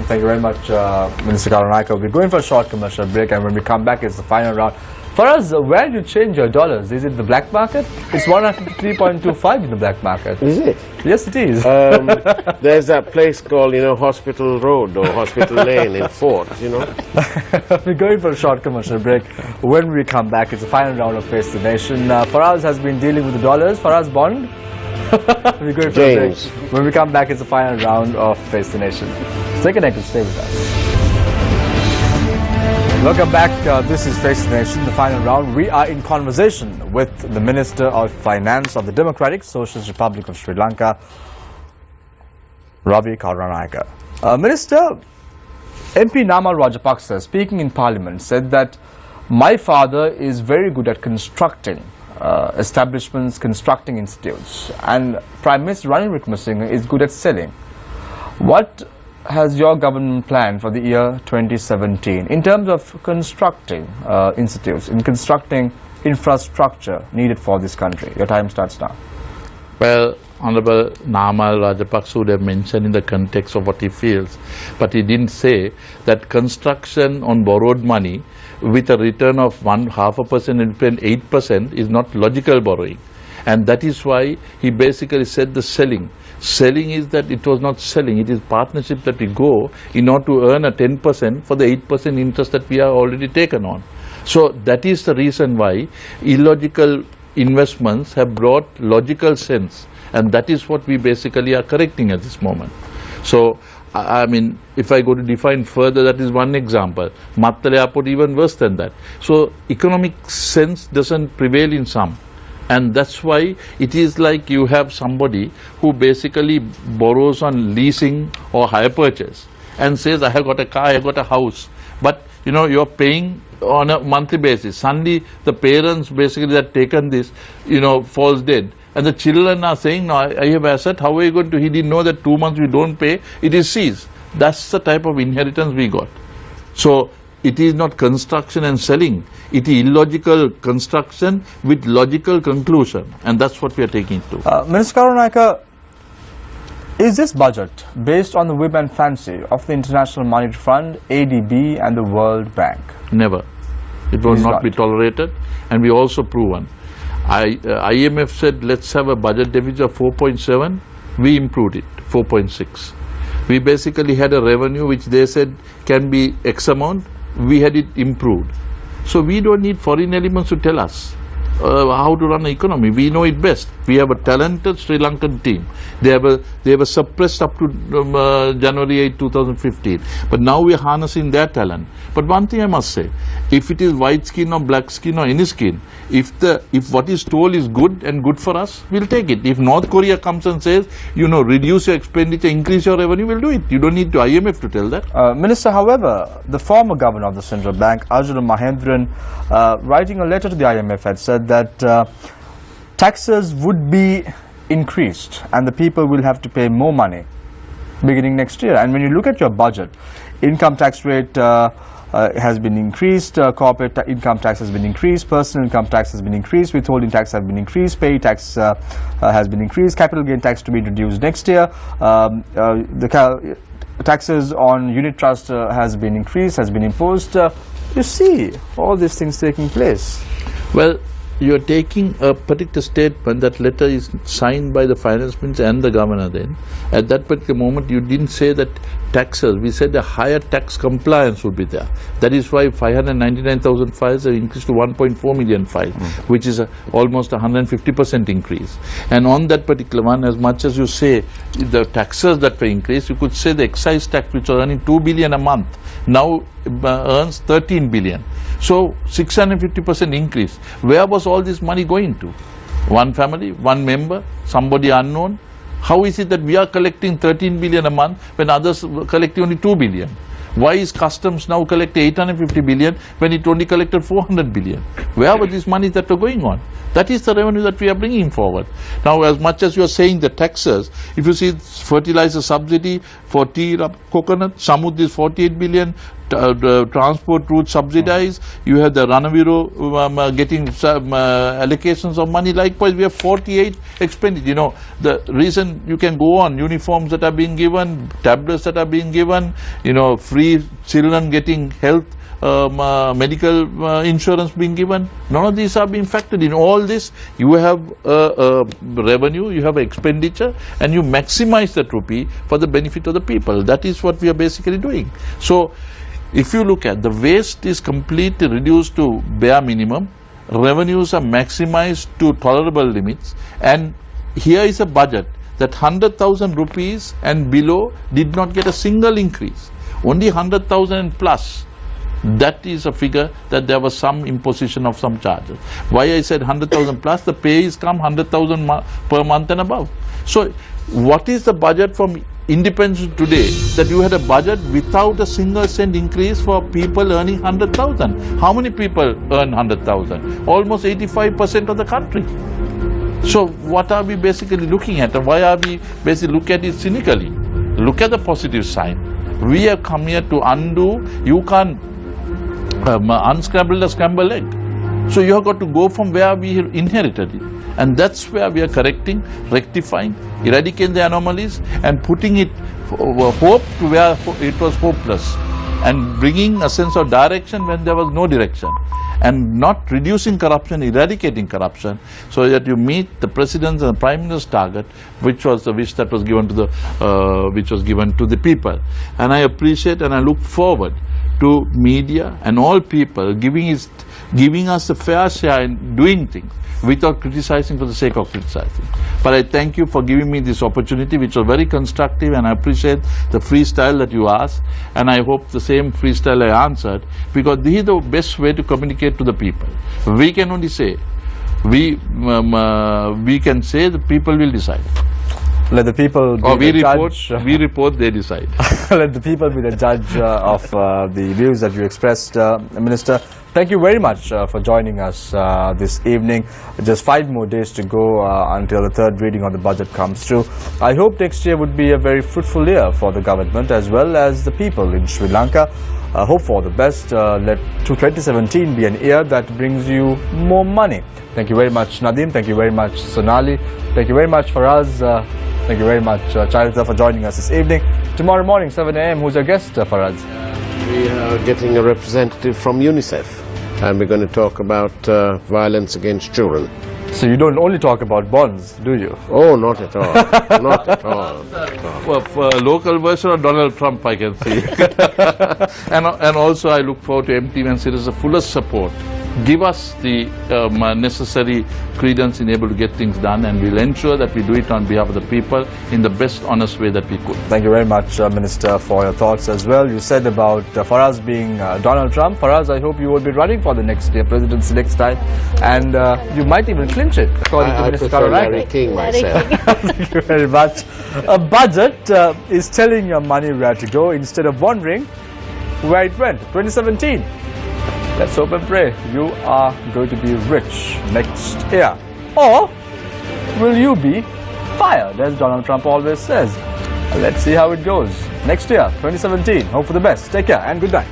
A: Thank you very much, Minister Karunaika. We're going for a short commercial break, and when we come back, it's the final round. For us, where do you change your dollars? Is it the black market? It's 153.25 in the black market.
F: Is it?
A: Yes, it is.
F: There's that place called, Hospital Road or Hospital Lane in Fort,
A: We're going for a short commercial break. When we come back, it's the final round of Face the Nation. Faraz has been dealing with the dollars. Faraz, bond? We're going for a break. When we come back, it's the final round of Face the Nation. Stay connected. Stay with us. Welcome back. This is Face the Nation, the final round. We are in conversation with the Minister of Finance of the Democratic Socialist Republic of Sri Lanka, Ravi Karunaika. Minister, MP Namal Rajapaksa, speaking in Parliament, said that my father is very good at constructing establishments, constructing institutes, and Prime Minister Ranil Wickremesinghe is good at selling. What has your government planned for the year 2017 in terms of constructing institutes, in constructing infrastructure needed for this country? Your time starts now.
B: Well, Honorable Namal Rajapaksa would have mentioned in the context of what he feels, but he didn't say that construction on borrowed money with a return of 0.5% and 8% is not logical borrowing. And that is why he basically said the selling. Selling is that it was not selling, it is partnership that we go in order to earn a 10% for the 8% interest that we are already taken on. So that is the reason why illogical investments have brought logical sense, and that is what we basically are correcting at this moment. So I mean, if I go to define further, that is one example. Mattala Airport even worse than that. So economic sense doesn't prevail in some. And that's why it is like you have somebody who basically borrows on leasing or hire purchase and says, I have got a car, I have got a house. But you know, you're paying on a monthly basis. Suddenly the parents basically that taken this, you know, falls dead. And the children are saying, no, I have asset, how are you going to, he didn't know that 2 months we don't pay, it is seized. That's the type of inheritance we got. So it is not construction and selling, it is illogical construction with logical conclusion, and that's what we are taking to.
A: Minister Karunayaka, is this budget based on the whim and fancy of the International Monetary Fund, ADB and the World Bank?
B: Never. It will not be tolerated, and we also proven. IMF said let's have a budget deficit of 4.7, we improved it, 4.6. We basically had a revenue which they said can be X amount, we had it improved. So we don't need foreign elements to tell us how to run an economy. We know it best. We have a talented Sri Lankan team. They were suppressed up to January 8, 2015. But now we are harnessing their talent. But one thing I must say, if it is white skin or black skin or any skin, if what is told is good and good for us, we'll take it. If North Korea comes and says, you know, reduce your expenditure, increase your revenue, we'll do it. You don't need to IMF to tell that.
A: Minister, however, the former governor of the Central Bank, Arjuna Mahendran, writing a letter to the IMF, had said that taxes would be increased and the people will have to pay more money beginning next year. And when you look at your budget, income tax rate has been increased, corporate income tax has been increased, personal income tax has been increased, withholding tax has been increased, pay tax has been increased, capital gain tax to be introduced next year, the taxes on unit trust has been increased, has been imposed. You see all these things taking place.
B: Well, you are taking a particular statement. That letter is signed by the finance minister and the governor then. At that particular moment, you didn't say that taxes, we said a higher tax compliance would be there. That is why 599,000 files have increased to 1.4 million files, which is almost 150% increase. And on that particular one, as much as you say the taxes that were increased, you could say the excise tax, which was earning 2 billion a month, now earns 13 billion. So 650% increase. Where was all this money going to? One family, one member, somebody unknown? How is it that we are collecting 13 billion a month when others collect only 2 billion? Why is customs now collecting 850 billion when it only collected 400 billion? Where were these money that were going on? That is the revenue that we are bringing forward. Now, as much as you are saying the taxes, if you see fertilizer subsidy for tea, coconut, Samud is 48 billion, transport route subsidized, you have the Ranaviro getting allocations of money. Likewise, we have 48 expenditure. You know, the reason you can go on, uniforms that are being given, tablets that are being given, you know, free children getting health, medical insurance being given. None of these are being factored in. All this, you have revenue, you have expenditure, and you maximize that rupee for the benefit of the people. That is what we are basically doing. So, if you look at the waste is completely reduced to bare minimum, revenues are maximized to tolerable limits, and here is a budget that 100,000 rupees and below did not get a single increase. Only 100,000 and plus. That is a figure that there was some imposition of some charges. Why I said 100,000 plus, the pay is come 100,000 per month and above. So what is the budget from independence today, that you had a budget without a single cent increase for people earning 100,000? How many people earn 100,000? Almost 85% of the country. So what are we basically looking at, and why are we basically look at it cynically? Look at the positive sign. We have come here to undo. You can't unscramble the scrambled egg. So you have got to go from where we inherited it. And that's where we are correcting, rectifying, eradicating the anomalies and putting it hope to where it was hopeless, and bringing a sense of direction when there was no direction, and not reducing corruption, eradicating corruption, so that you meet the President's and the Prime Minister's target, which was the wish that was given to the people. And I appreciate and I look forward to media and all people giving us a fair share in doing things. without criticizing for the sake of criticizing. But I thank you for giving me this opportunity, which was very constructive, and I appreciate the freestyle that you asked, and I hope the same freestyle I answered, because this is the best way to communicate to the people. We can only say, we can say the people will decide.
A: Let the people be the judge.
B: We report, they decide.
A: Let the people be the judge of the views that you expressed, Minister. Thank you very much for joining us this evening. Just 5 more days to go until the third reading of the budget comes through. I hope next year would be a very fruitful year for the government as well as the people in Sri Lanka. Hope for the best. Let 2017 be an year that brings you more money. Thank you very much, Nadeem. Thank you very much, Sonali. Thank you very much, Faraz. Thank you very much, Charitha, for joining us this evening. Tomorrow morning, 7 a.m., who's your guest, Faraz?
F: We are getting a representative from UNICEF, and we're going to talk about violence against children.
A: So you don't only talk about bonds, do you?
F: Oh, not at all. Not at all.
B: Well, for a local version of Donald Trump, I can see. and also I look forward to MTV and Citizen's fullest support. Give us the necessary credence in able to get things done, and we'll ensure that we do it on behalf of the people in the best honest way that we could.
A: Thank you very much, Minister, for your thoughts as well. You said about Faraz being Donald Trump. Faraz, I hope you will be running for the next year presidency next time, and you might even clinch it, according to Minister
F: Larry King myself.
A: Thank you very much. A budget is telling your money where to go instead of wondering where it went. 2017. Let's hope and pray you are going to be rich next year. Or will you be fired, as Donald Trump always says? Let's see how it goes. Next year, 2017. Hope for the best. Take care and good night.